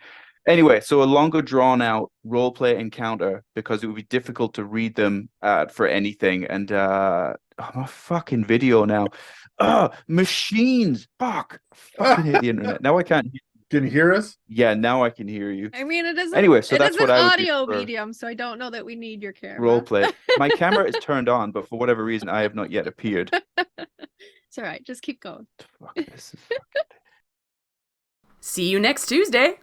Anyway, so a longer drawn out role play encounter because it would be difficult to read them for anything. And I'm a fucking video now. Machines. Fuck. Fucking hit the internet. Now I can't. Can you hear us? Yeah, now I can hear you. I mean, it is Anyway, so that's an what I would do audio for medium, so I don't know that we need your camera. role play. My camera is turned on, but for whatever reason, I have not yet appeared. It's all right. Just keep going. Fuck this. See you next Tuesday.